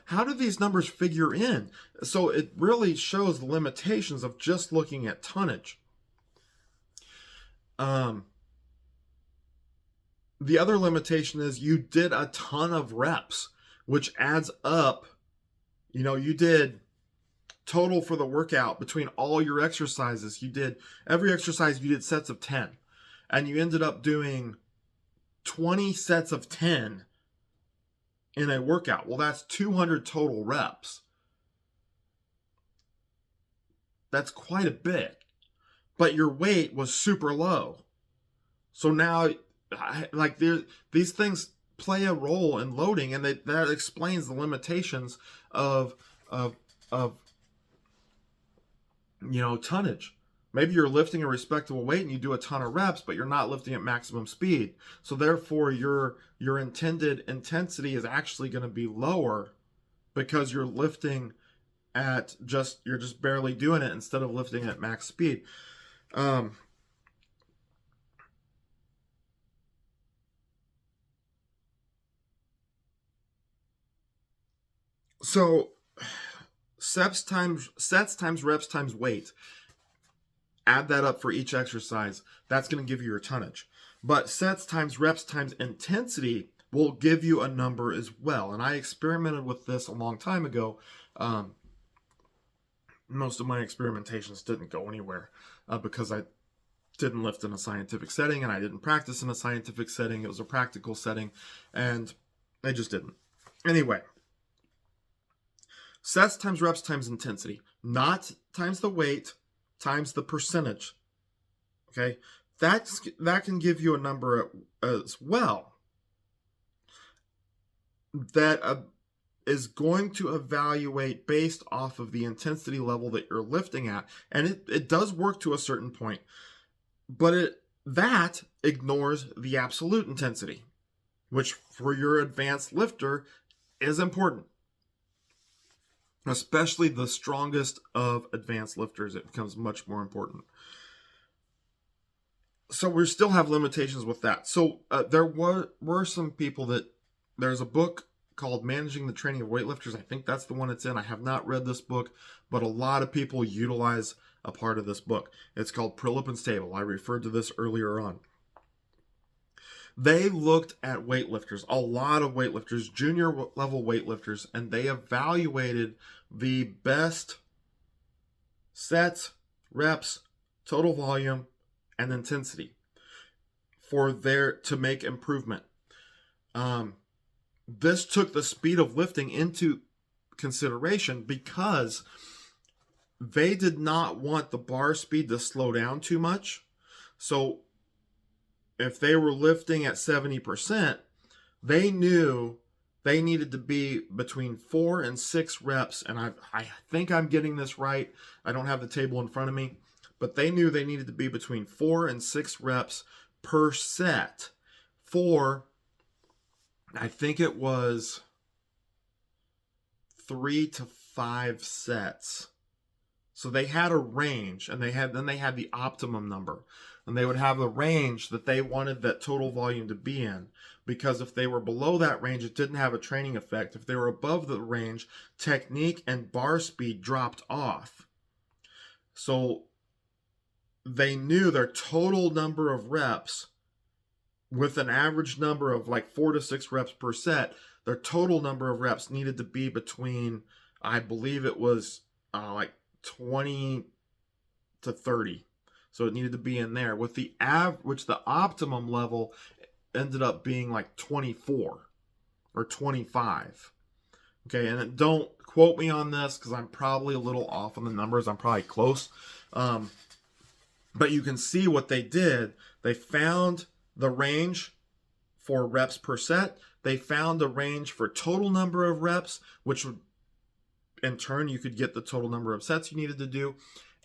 how do these numbers figure in? So it really shows the limitations of just looking at tonnage. The other limitation is you did a ton of reps, which adds up. You did total for the workout between all your exercises. Every exercise you did sets of 10, and you ended up doing 20 sets of 10 in a workout. Well, that's 200 total reps. That's quite a bit, but your weight was super low. So now, these things play a role in loading, and that explains the limitations of tonnage. Maybe you're lifting a respectable weight and you do a ton of reps, but you're not lifting at maximum speed. So therefore, your intended intensity is actually going to be lower because you're lifting you're just barely doing it instead of lifting at max speed. So sets times reps times weight. Add that up for each exercise. That's going to give you your tonnage. But sets times reps times intensity will give you a number as well. And I experimented with this a long time ago. Most of my experimentations didn't go anywhere because I didn't lift in a scientific setting and I didn't practice in a scientific setting. It was a practical setting and I just didn't. Anyway, sets times reps times intensity, not times the weight times the percentage. Okay, that can give you a number as well that is going to evaluate based off of the intensity level that you're lifting at. And it does work to a certain point, but that ignores the absolute intensity, which for your advanced lifter is important. Especially the strongest of advanced lifters, it becomes much more important. So we still have limitations with that. So there were some people there's a book called Managing the Training of Weightlifters. I think that's the one it's in. I have not read this book, but a lot of people utilize a part of this book. It's called Prilepin's Table. I referred to this earlier on. They looked at weightlifters, a lot of weightlifters, junior level weightlifters, and they evaluated the best sets, reps, total volume, and intensity to make improvement. This took the speed of lifting into consideration because they did not want the bar speed to slow down too much. So if they were lifting at 70%, they knew they needed to be between 4 and 6 reps. And I think I'm getting this right. I don't have the table in front of me, but they knew they needed to be between 4 and 6 reps per set for, I think it was 3 to 5 sets. So they had a range, and they had the optimum number. And they would have a range that they wanted that total volume to be in. Because if they were below that range, it didn't have a training effect. If they were above the range, technique and bar speed dropped off. So they knew their total number of reps, with an average number of like 4 to 6 reps per set, their total number of reps needed to be between, I believe it was like 20 to 30. So it needed to be in there. With the which the optimum level ended up being like 24 or 25. Okay, and don't quote me on this because I'm probably a little off on the numbers. I'm probably close. But you can see what they did. They found the range for reps per set. They found the range for total number of reps, which would, in turn, you could get the total number of sets you needed to do.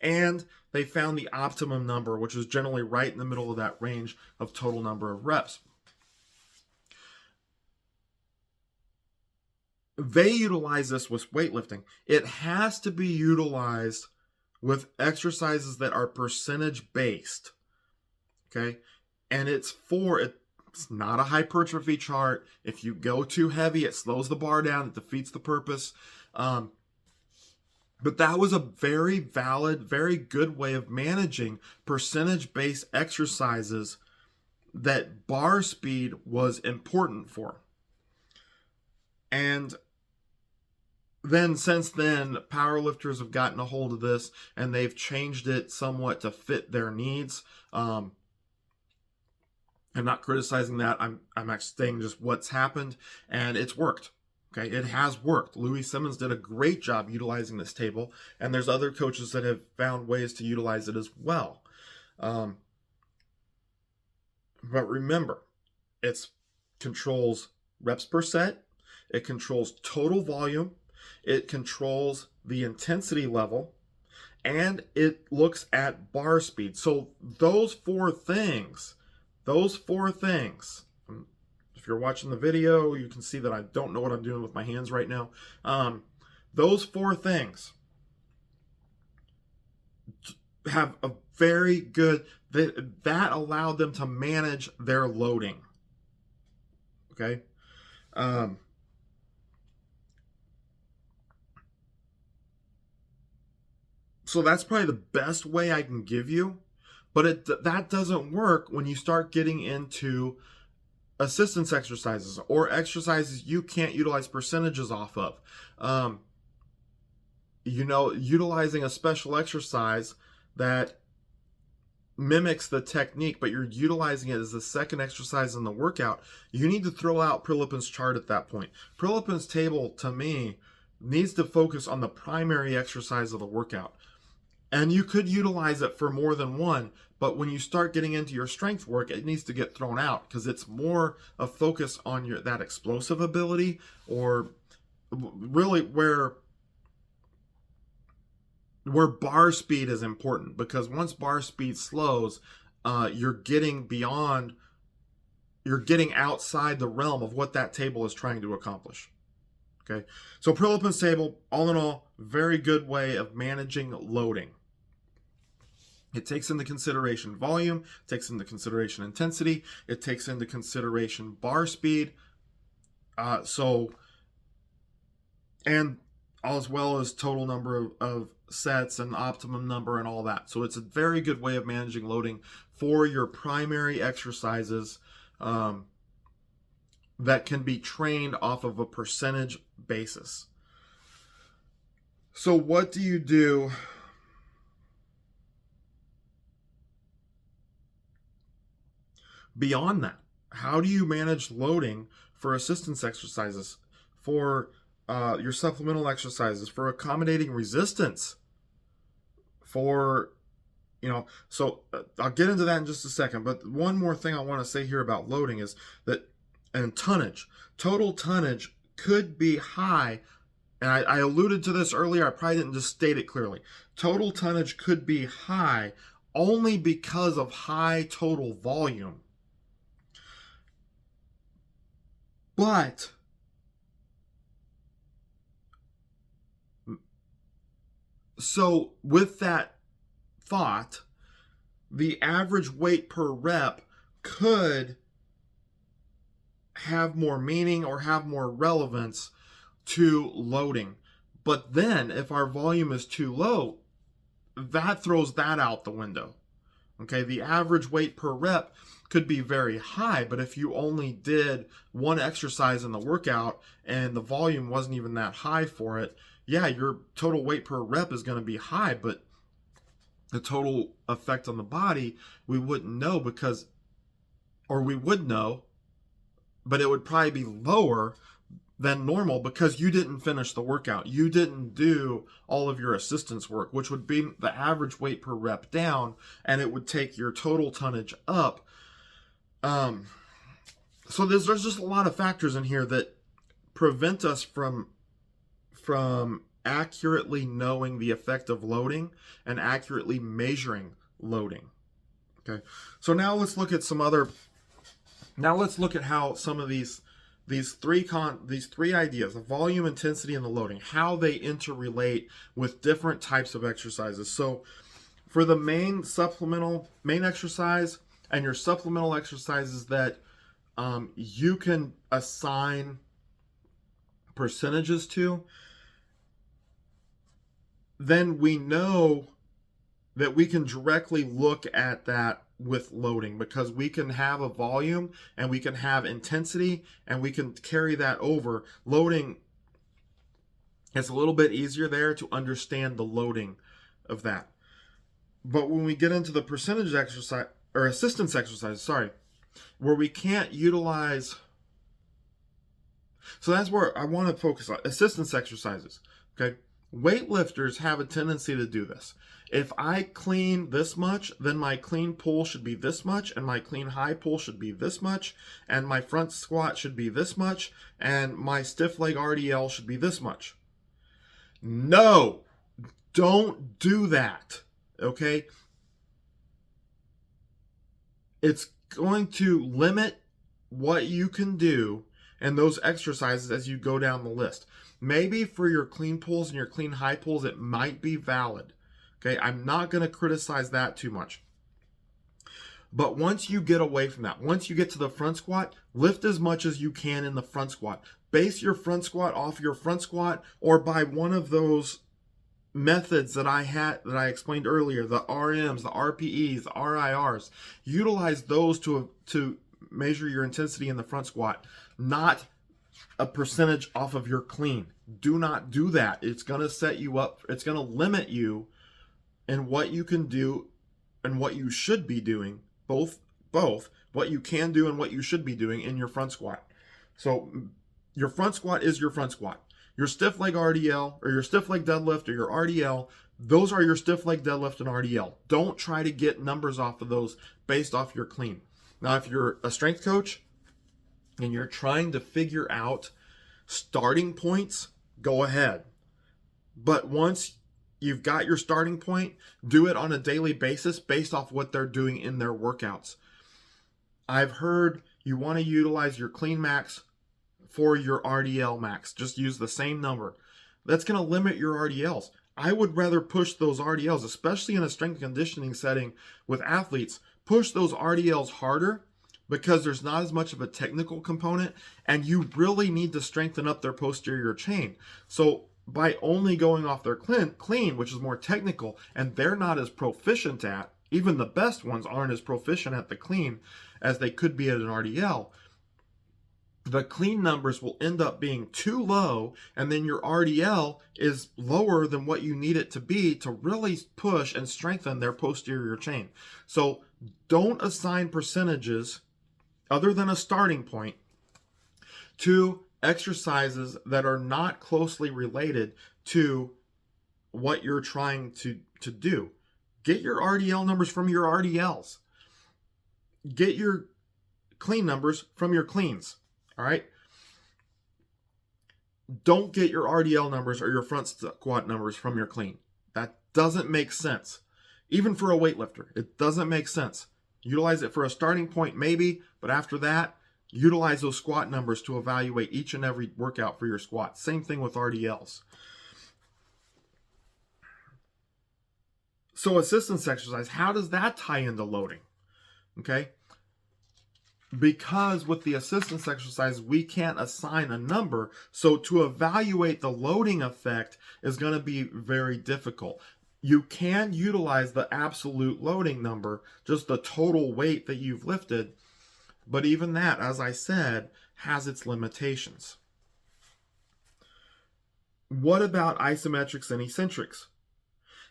And they found the optimum number, which was generally right in the middle of that range of total number of reps. They utilize this with weightlifting. It has to be utilized with exercises that are percentage based. Okay? And it's not a hypertrophy chart. If you go too heavy, it slows the bar down. It defeats the purpose. But that was a very valid, very good way of managing percentage-based exercises that bar speed was important for. And then since then, powerlifters have gotten a hold of this and they've changed it somewhat to fit their needs. I'm not criticizing that. I'm actually saying just what's happened, and it's worked. Okay, it has worked. Louis Simmons did a great job utilizing this table, and there's other coaches that have found ways to utilize it as well. But remember, it controls reps per set, it controls total volume, it controls the intensity level, and it looks at bar speed. So those four things, if you're watching the video, you can see that I don't know what I'm doing with my hands right now. Those four things have a very good, that allowed them to manage their loading. Okay? So that's probably the best way I can give you. But that doesn't work when you start getting into assistance exercises or exercises you can't utilize percentages off of. Utilizing a special exercise that mimics the technique, but you're utilizing it as the second exercise in the workout, you need to throw out Prilepin's chart at that point. Prilepin's table, to me, needs to focus on the primary exercise of the workout. And you could utilize it for more than one, but when you start getting into your strength work, it needs to get thrown out because it's more a focus on that explosive ability, or really where bar speed is important, because once bar speed slows, you're getting outside the realm of what that table is trying to accomplish. Okay, so Prilepin's table, all in all, very good way of managing loading. It takes into consideration volume, it takes into consideration intensity, it takes into consideration bar speed, and as well as total number of sets and optimum number and all that. So it's a very good way of managing loading for your primary exercises that can be trained off of a percentage basis. So what do you do beyond that? How do you manage loading for assistance exercises, for your supplemental exercises, for accommodating resistance, for, so I'll get into that in just a second. But one more thing I want to say here about loading is that, and tonnage, total tonnage could be high. And I alluded to this earlier. I probably didn't just state it clearly. Total tonnage could be high only because of high total volume. But so with that thought, the average weight per rep could have more meaning or have more relevance to loading. But then if our volume is too low, that throws that out the window. Okay, the average weight per rep could be very high, but if you only did one exercise in the workout and the volume wasn't even that high for it, yeah, your total weight per rep is going to be high, but the total effect on the body, we wouldn't know we would know, but it would probably be lower than normal because you didn't finish the workout. You didn't do all of your assistance work, which would be the average weight per rep down, and it would take your total tonnage up. So there's just a lot of factors in here that prevent us from accurately knowing the effect of loading and accurately measuring loading. Okay, so now let's look at how some of these three ideas, the volume, intensity, and the loading, how they interrelate with different types of exercises. So for the main exercise and your supplemental exercises that you can assign percentages to, then we know that we can directly look at that with loading, because we can have a volume and we can have intensity and we can carry that over. Loading, it's a little bit easier there to understand the loading of that. But when we get into the percentage exercise or assistance exercise, where we can't utilize, so that's where I want to focus on assistance exercises. Okay, weightlifters have a tendency to do this. If I clean this much, then my clean pull should be this much, and my clean high pull should be this much, and my front squat should be this much, and my stiff leg RDL should be this much. No, don't do that, okay? It's going to limit what you can do in those exercises as you go down the list. Maybe for your clean pulls and your clean high pulls, it might be valid. Okay, I'm not going to criticize that too much. But once you get away from that, once you get to the front squat, lift as much as you can in the front squat. Base your front squat off your front squat, or by one of those methods that I explained earlier, the RMs, the RPEs, the RIRs. Utilize those to measure your intensity in the front squat, not a percentage off of your clean. Do not do that. It's going to set you up. It's going to limit you in what you can do and what you should be doing. Both what you can do and what you should be doing in your front squat. So your front squat is your front squat. Your stiff leg RDL or your stiff leg deadlift or your RDL, those are your stiff leg deadlift and RDL. Don't try to get numbers off of those based off your clean. Now, if you're a strength coach and you're trying to figure out starting points, go ahead. But once you've got your starting point, do it on a daily basis based off what they're doing in their workouts. I've heard you want to utilize your clean max for your RDL max. Just use the same number. That's going to limit your RDLs. I would rather push those RDLs, especially in a strength and conditioning setting with athletes, push those RDLs harder because there's not as much of a technical component and you really need to strengthen up their posterior chain. So by only going off their clean, which is more technical and they're not as proficient at, even the best ones aren't as proficient at the clean as they could be at an RDL, the clean numbers will end up being too low, and then your RDL is lower than what you need it to be to really push and strengthen their posterior chain. So don't assign percentages other than a starting point to exercises that are not closely related to what you're trying to do. Get your RDL numbers from your RDLs. Get your clean numbers from your cleans. All right. Don't get your RDL numbers or your front squat numbers from your clean. That doesn't make sense. Even for a weightlifter, it doesn't make sense. Utilize it for a starting point, maybe, but after that, utilize those squat numbers to evaluate each and every workout for your squat. Same thing with RDLs. So assistance exercise, how does that tie into loading? Okay. Because with the assistance exercise, we can't assign a number. So to evaluate the loading effect is going to be very difficult. You can utilize the absolute loading number, just the total weight that you've lifted. But even that, as I said, has its limitations. What about isometrics and eccentrics?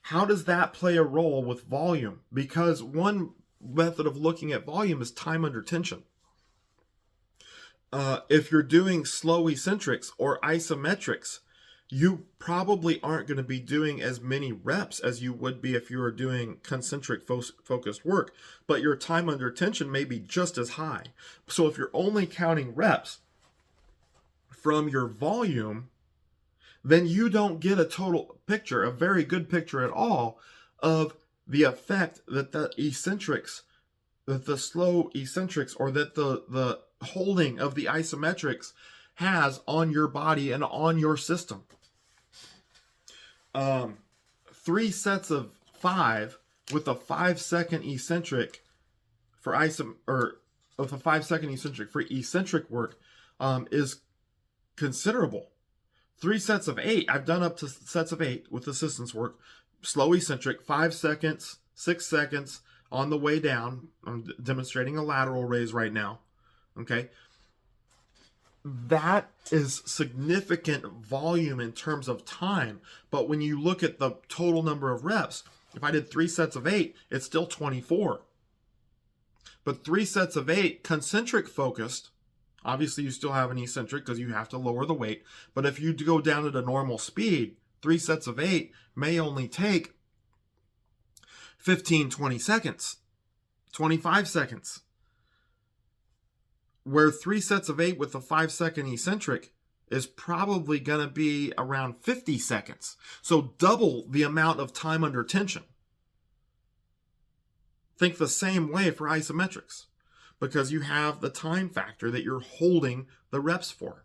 How does that play a role with volume? Because one method of looking at volume is time under tension. If you're doing slow eccentrics or isometrics, you probably aren't going to be doing as many reps as you would be if you were doing concentric focused work, but your time under tension may be just as high. So if you're only counting reps from your volume, then you don't get a total picture, a very good picture at all, of the effect that the eccentrics, that the slow eccentrics, or that the holding of the isometrics has on your body and on your system. 3 sets of 5 with a 5-second eccentric for with a 5-second eccentric for eccentric work is considerable. 3 sets of 8, I've done up to sets of 8 with assistance work, slow eccentric, 5 seconds, 6 seconds on the way down. I'm demonstrating a lateral raise right now. Okay. That is significant volume in terms of time. But when you look at the total number of reps, if I did 3 sets of 8, it's still 24. But 3 sets of 8 concentric focused, obviously you still have an eccentric because you have to lower the weight. But if you go down at a normal speed, 3 sets of 8 may only take 15, 20 seconds, 25 seconds. Where 3 sets of 8 with a 5-second eccentric is probably going to be around 50 seconds. So double the amount of time under tension. Think the same way for isometrics, because you have the time factor that you're holding the reps for.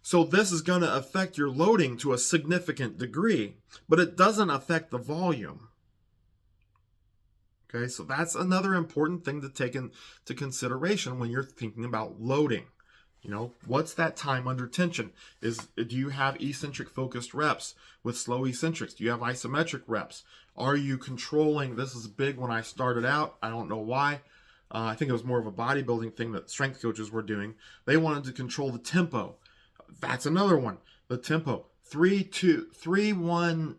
So this is going to affect your loading to a significant degree, but it doesn't affect the volume. Okay, so that's another important thing to take into consideration when you're thinking about loading. You know, what's that time under tension? Do you have eccentric focused reps with slow eccentrics? Do you have isometric reps? Are you controlling? This is big when I started out. I don't know why. I think it was more of a bodybuilding thing that strength coaches were doing. They wanted to control the tempo. That's another one. The tempo. 3, 2, 3, 1,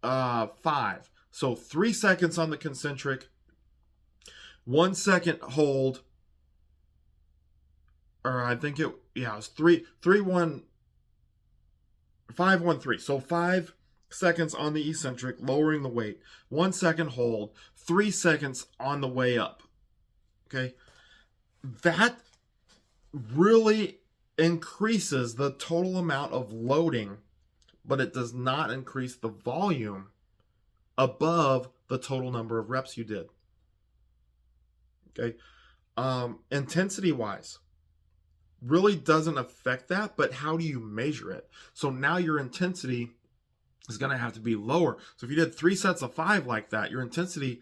5. So 3 seconds on the concentric, 1 second hold, or I think it was 3, 3, 1, 5, 1, 3. So 5 seconds on the eccentric, lowering the weight, 1 second hold, 3 seconds on the way up. Okay, that really increases the total amount of loading, but it does not increase the volume above the total number of reps you did. Okay, intensity wise really doesn't affect that, but how do you measure it? So now your intensity is going to have to be lower. So if you did 3 sets of 5 like that, your intensity,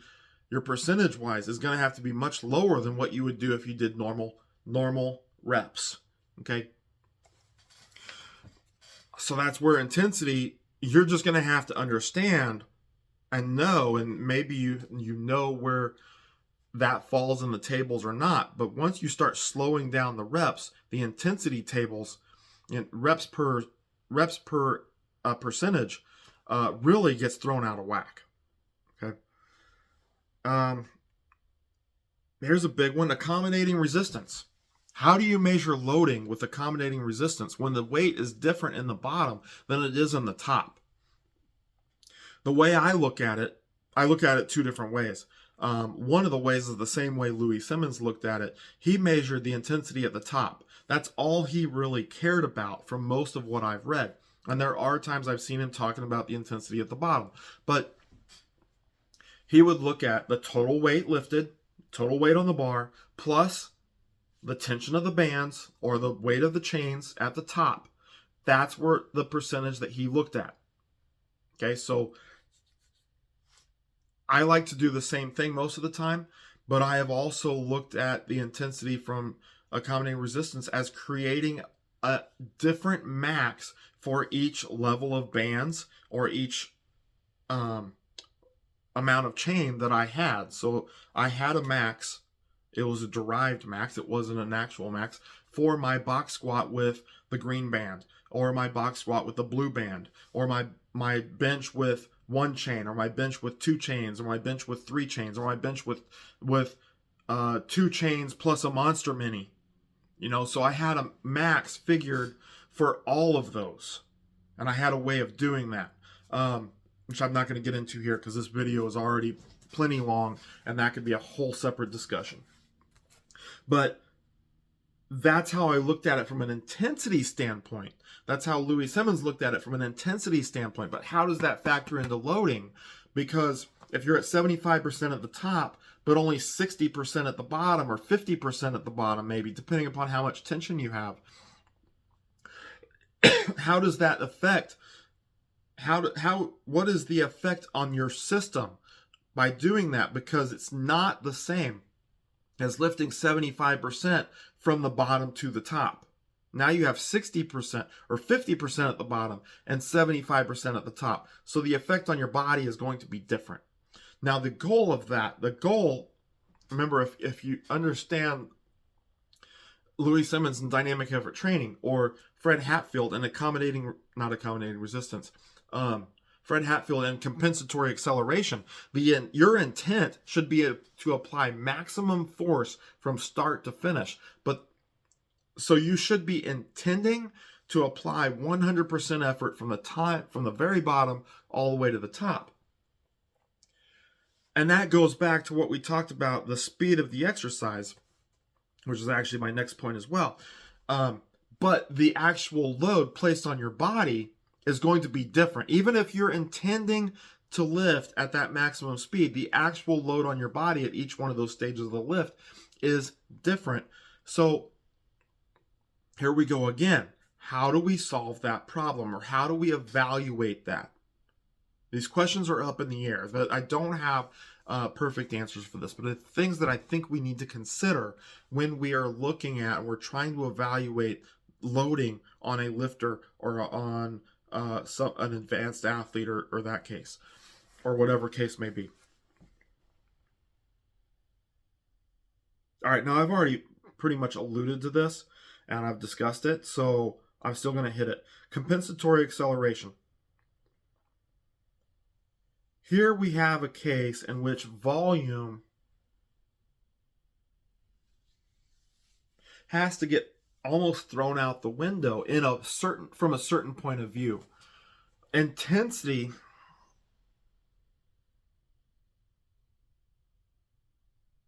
your percentage wise, is going to have to be much lower than what you would do if you did normal reps. Okay, so that's where intensity, you're just going to have to understand and know, and maybe you know where that falls in the tables or not. But once you start slowing down the reps, the intensity tables, reps per percentage, really gets thrown out of whack. Okay. Here's a big one: accommodating resistance. How do you measure loading with accommodating resistance when the weight is different in the bottom than it is in the top? The way I look at it 2 different ways. One of the ways is the same way Louis Simmons looked at it. He measured the intensity at the top. That's all he really cared about from most of what I've read. And there are times I've seen him talking about the intensity at the bottom. But he would look at the total weight lifted, total weight on the bar, plus the tension of the bands or the weight of the chains at the top. That's where the percentage that he looked at. Okay, so I like to do the same thing most of the time, but I have also looked at the intensity from accommodating resistance as creating a different max for each level of bands or each amount of chain that I had. So I had a max. It was a derived max. It wasn't an actual max for my box squat with the green band, or my box squat with the blue band, or my bench with 1 chain, or my bench with 2 chains, or my bench with 3 chains, or my bench with 2 chains plus a monster mini. So I had a max figured for all of those, and I had a way of doing that, which I'm not going to get into here because this video is already plenty long, and that could be a whole separate discussion. But that's how I looked at it from an intensity standpoint. That's how Louis Simmons looked at it from an intensity standpoint. But how does that factor into loading? Because if you're at 75% at the top, but only 60% at the bottom, or 50% at the bottom, maybe, depending upon how much tension you have, how does that affect? What is the effect on your system by doing that? Because it's not the same as lifting 75% from the bottom to the top. Now you have 60% or 50% at the bottom and 75% at the top. So the effect on your body is going to be different. Now the goal, remember, if you understand Louis Simmons in dynamic effort training, or Fred Hatfield in Fred Hatfield and compensatory acceleration, your intent should be to apply maximum force from start to finish. So you should be intending to apply 100% effort from the very bottom all the way to the top. And that goes back to what we talked about, the speed of the exercise, which is actually my next point as well. But the actual load placed on your body is going to be different. Even if you're intending to lift at that maximum speed, the actual load on your body at each one of those stages of the lift is different. So here we go again. How do we solve that problem, or how do we evaluate that? These questions are up in the air. I don't have perfect answers for this, but it's things that I think we need to consider when we are looking at and we're trying to evaluate loading on a lifter or on an advanced athlete, or that case, or whatever case may be. All right, now I've already pretty much alluded to this and I've discussed it, so I'm still going to hit it. Compensatory acceleration. Here we have a case in which volume has to get almost thrown out the window from a certain point of view. Intensity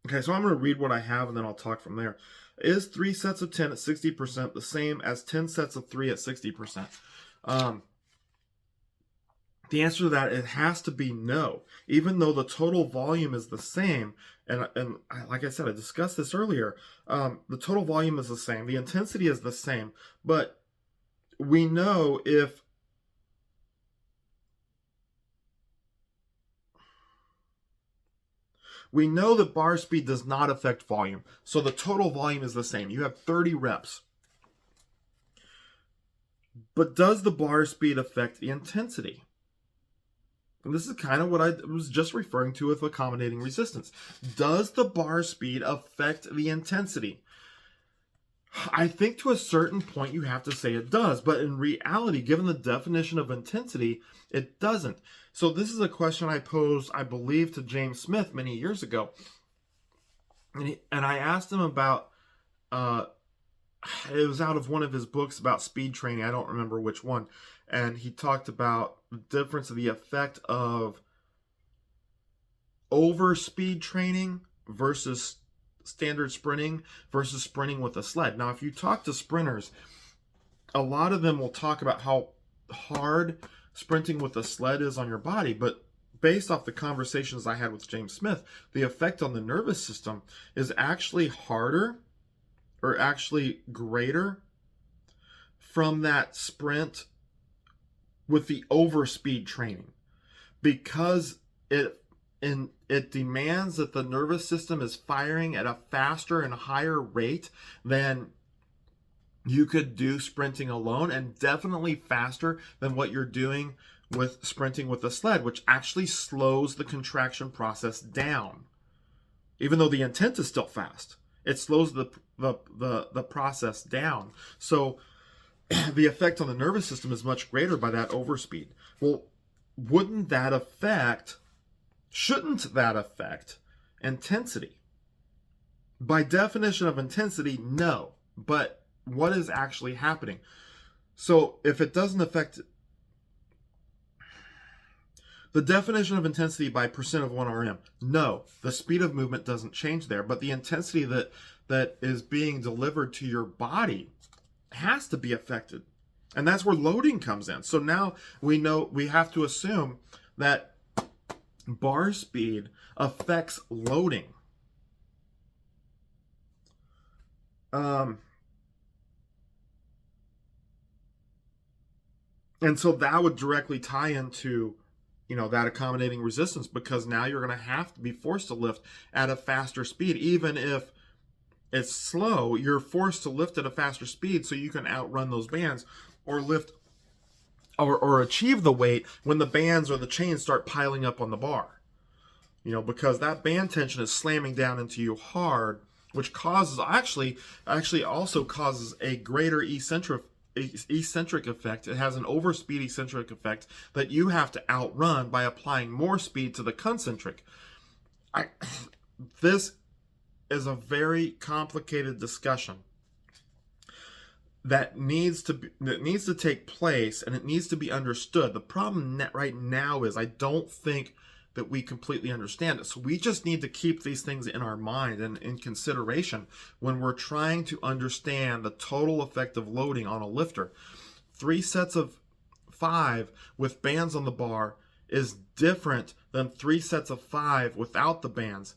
Okay, so I'm going to read what I have and then I'll talk from there. Is 3 sets of 10 at 60% the same as 10 sets of 3 at 60%? The answer to that, it has to be no. Even though the total volume is the same, and like I said, I discussed this earlier, the total volume is the same, the intensity is the same, but we know that bar speed does not affect volume. So the total volume is the same. You have 30 reps. But does the bar speed affect the intensity? And this is kind of what I was just referring to with accommodating resistance. Does the bar speed affect the intensity? I think to a certain point you have to say it does, but in reality, given the definition of intensity, it doesn't. So this is a question I posed, I believe, to James Smith many years ago. And I asked him about, it was out of one of his books about speed training. I don't remember which one. And he talked about the difference of the effect of over speed training versus standard sprinting versus sprinting with a sled. Now, if you talk to sprinters, a lot of them will talk about how hard sprinting with a sled is on your body, but based off the conversations I had with James Smith, the effect on the nervous system is actually harder or actually greater from that sprint with the overspeed training, because it demands that the nervous system is firing at a faster and higher rate than you could do sprinting alone, and definitely faster than what you're doing with sprinting with a sled, which actually slows the contraction process down. Even though the intent is still fast, it slows the process down. So the effect on the nervous system is much greater by that overspeed. Well, shouldn't that affect intensity? By definition of intensity, no. But what is actually happening? So if it doesn't affect the definition of intensity by percent of 1 RM, no, the speed of movement doesn't change there, but the intensity that is being delivered to your body has to be affected. And that's where loading comes in. So now we know we have to assume that bar speed affects loading. And so that would directly tie into, that accommodating resistance, because now you're going to have to be forced to lift at a faster speed. Even if it's slow, you're forced to lift at a faster speed so you can outrun those bands or lift or achieve the weight when the bands or the chains start piling up on the bar. Because that band tension is slamming down into you hard, which causes actually also causes a greater eccentric effect. It has an overspeed eccentric effect that you have to outrun by applying more speed to the concentric. This is a very complicated discussion that needs to take place, and it needs to be understood. The problem right now is I don't think that we completely understand it. So we just need to keep these things in our mind and in consideration when we're trying to understand the total effect of loading on a lifter. 3 sets of 5 with bands on the bar is different than 3 sets of 5 without the bands.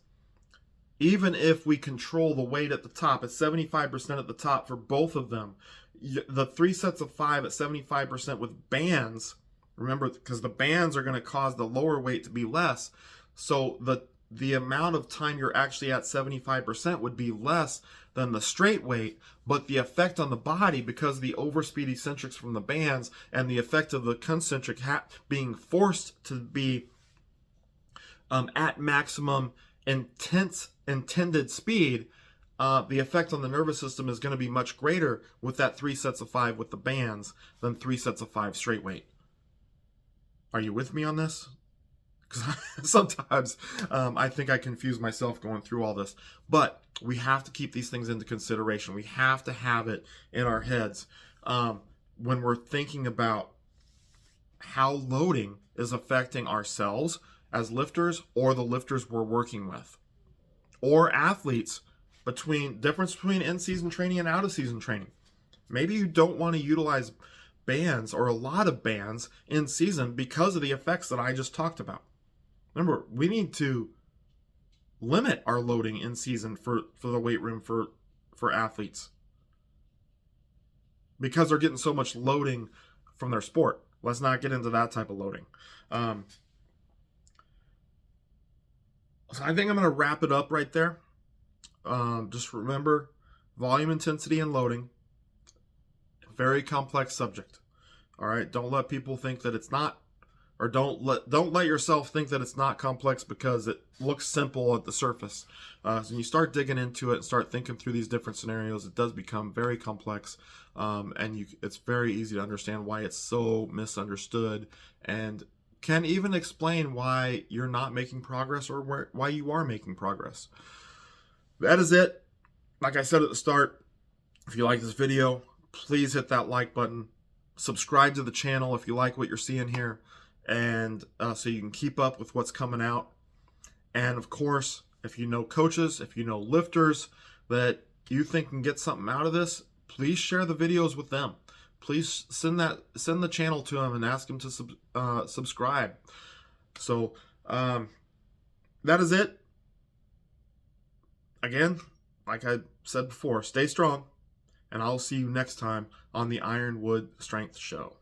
Even if we control the weight at the top, at 75% at the top for both of them, the 3 sets of 5 at 75% with bands, remember, because the bands are going to cause the lower weight to be less, so the amount of time you're actually at 75% would be less than the straight weight, but the effect on the body, because of the overspeed eccentrics from the bands and the effect of the concentric being forced to be at maximum intended speed, the effect on the nervous system is going to be much greater with that 3 sets of 5 with the bands than 3 sets of 5 straight weight. Are you with me on this? Because sometimes I think I confuse myself going through all this. But we have to keep these things into consideration. We have to have it in our heads when we're thinking about how loading is affecting ourselves as lifters or the lifters we're working with. Or athletes, difference between in-season training and out-of-season training. Maybe you don't want to utilize bands or a lot of bands in season because of the effects that I just talked about. Remember, we need to limit our loading in season for the weight room for athletes because they're getting so much loading from their sport. Let's not get into that type of loading. So I think I'm going to wrap it up right there. Just remember, volume, intensity, and loading. Very complex subject. All right, don't let people think that it's not, or don't let yourself think that it's not complex because it looks simple at the surface. So when you start digging into it and start thinking through these different scenarios, it does become very complex, and it's very easy to understand why it's so misunderstood, and can even explain why you're not making progress or why you are making progress. That is it. Like I said at the start, if you like this video, please hit that like button. Subscribe to the channel if you like what you're seeing here, and so you can keep up with what's coming out. And of course, if you know coaches, if you know lifters that you think can get something out of this, please share the videos with them. Please send the channel to them and ask them to subscribe. So that is it. Again, like I said before, stay strong, and I'll see you next time on the Ironwood Strength Show.